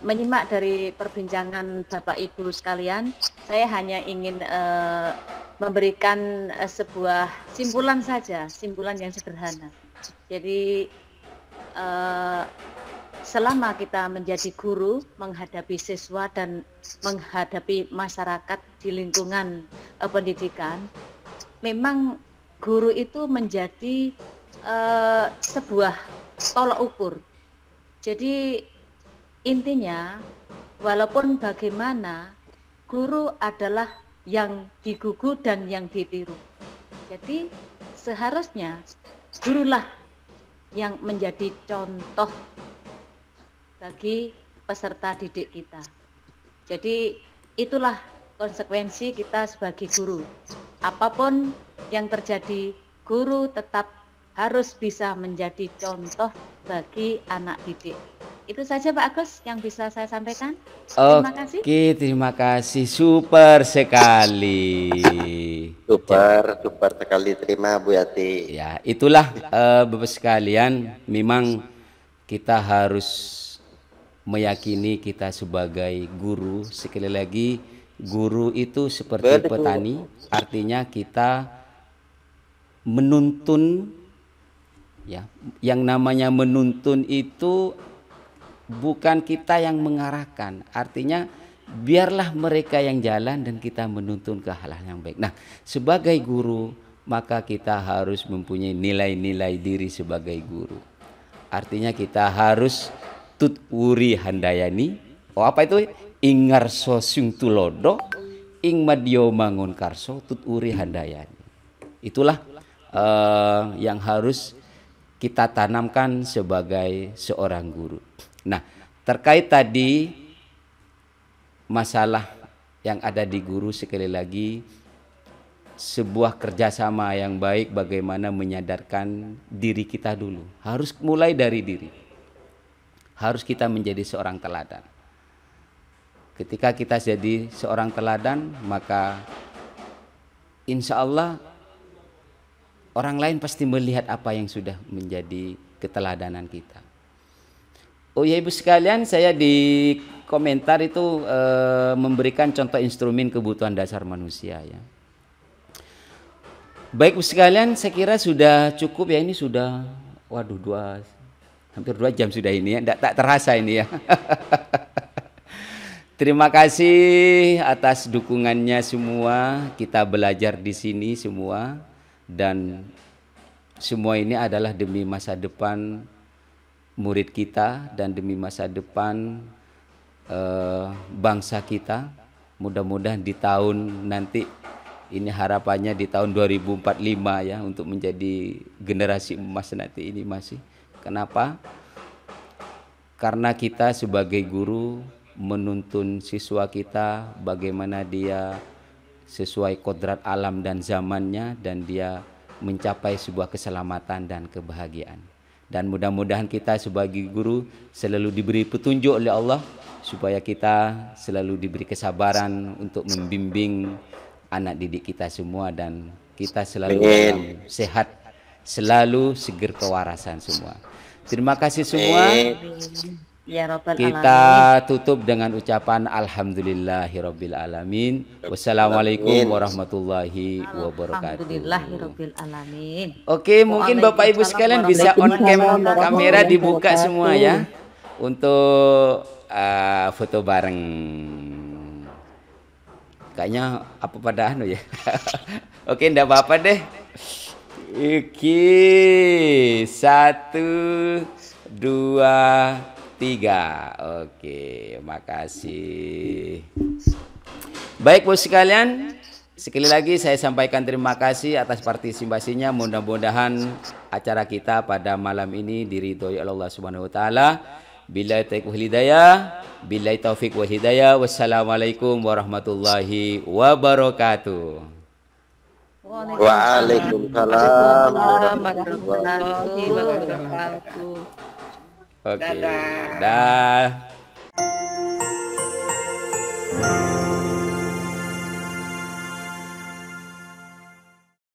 Menyimak dari perbincangan Bapak Ibu sekalian, saya hanya ingin memberikan sebuah simpulan saja, simpulan yang sederhana. Jadi selama kita menjadi guru, menghadapi siswa dan menghadapi masyarakat di lingkungan pendidikan, memang guru itu menjadi sebuah tolak ukur. Jadi intinya, walaupun bagaimana, guru adalah yang digugu dan yang ditiru. Jadi seharusnya gurulah yang menjadi contoh bagi peserta didik kita. Jadi itulah konsekuensi kita sebagai guru. Apapun yang terjadi, guru tetap harus bisa menjadi contoh bagi anak didik. Itu saja Pak Agus yang bisa saya sampaikan. Terima kasih. Oke, terima kasih. Super sekali. Super sekali. Terima Bu Yati. Ya, itulah Bapak sekalian, memang kita harus meyakini kita sebagai guru. Sekali lagi, guru itu seperti petani, artinya kita menuntun, ya. Yang namanya menuntun itu bukan kita yang mengarahkan, artinya biarlah mereka yang jalan dan kita menuntun ke hal-hal yang baik. Nah, sebagai guru maka kita harus mempunyai nilai-nilai diri sebagai guru. Artinya kita harus tut wuri handayani. Oh, apa itu? Ingarso sing tulodo, ing madyo mangun karso tut wuri handayani. Itulah yang harus kita tanamkan sebagai seorang guru. Nah, terkait tadi masalah yang ada di guru, sekali lagi sebuah kerjasama yang baik bagaimana menyadarkan diri kita dulu. Harus mulai dari diri. Harus kita menjadi seorang teladan. Ketika kita jadi seorang teladan, maka insya Allah orang lain pasti melihat apa yang sudah menjadi keteladanan kita. Oh ya Ibu sekalian, saya di komentar itu memberikan contoh instrumen kebutuhan dasar manusia ya. Baik Ibu sekalian, saya kira sudah cukup ya, ini sudah waduh hampir 2 jam sudah ini ya, tak terasa ini ya. Terima kasih atas dukungannya semua, kita belajar di sini semua dan semua ini adalah demi masa depan murid kita dan demi masa depan bangsa kita. Mudah-mudahan di tahun nanti, ini harapannya di tahun 2045 ya, untuk menjadi generasi emas nanti ini masih. Kenapa? Karena kita sebagai guru menuntun siswa kita bagaimana dia sesuai kodrat alam dan zamannya dan dia mencapai sebuah keselamatan dan kebahagiaan. Dan mudah-mudahan kita sebagai guru selalu diberi petunjuk oleh Allah supaya kita selalu diberi kesabaran untuk membimbing anak didik kita semua dan kita selalu dalam sehat, selalu seger kewarasan semua. Terima kasih semua. Ya Rabbal Kita alamin. tutup dengan ucapan alhamdulillahirabbil alamin. Wassalamualaikum warahmatullahi wabarakatuh. Alhamdulillahirabbil alamin. Oke, mungkin Bapak Ibu sekalian bisa on cam kamera dibuka semua ya untuk foto bareng. Kayaknya apa pada anu ya. Oke, enggak apa-apa deh. Oke, 1, 2, 3. Oke, makasih. Baik Bos sekalian, sekali lagi saya sampaikan terima kasih atas partisipasinya. Mudah-mudahan acara kita pada malam ini diridhoi Allah Subhanahu wa taala. Billahi taufiq wal hidayah. Billahi taufiq wal hidayah. Wassalamualaikum warahmatullahi wabarakatuh. Waalaikumsalam warahmatullahi wabarakatuh. Oke, dah.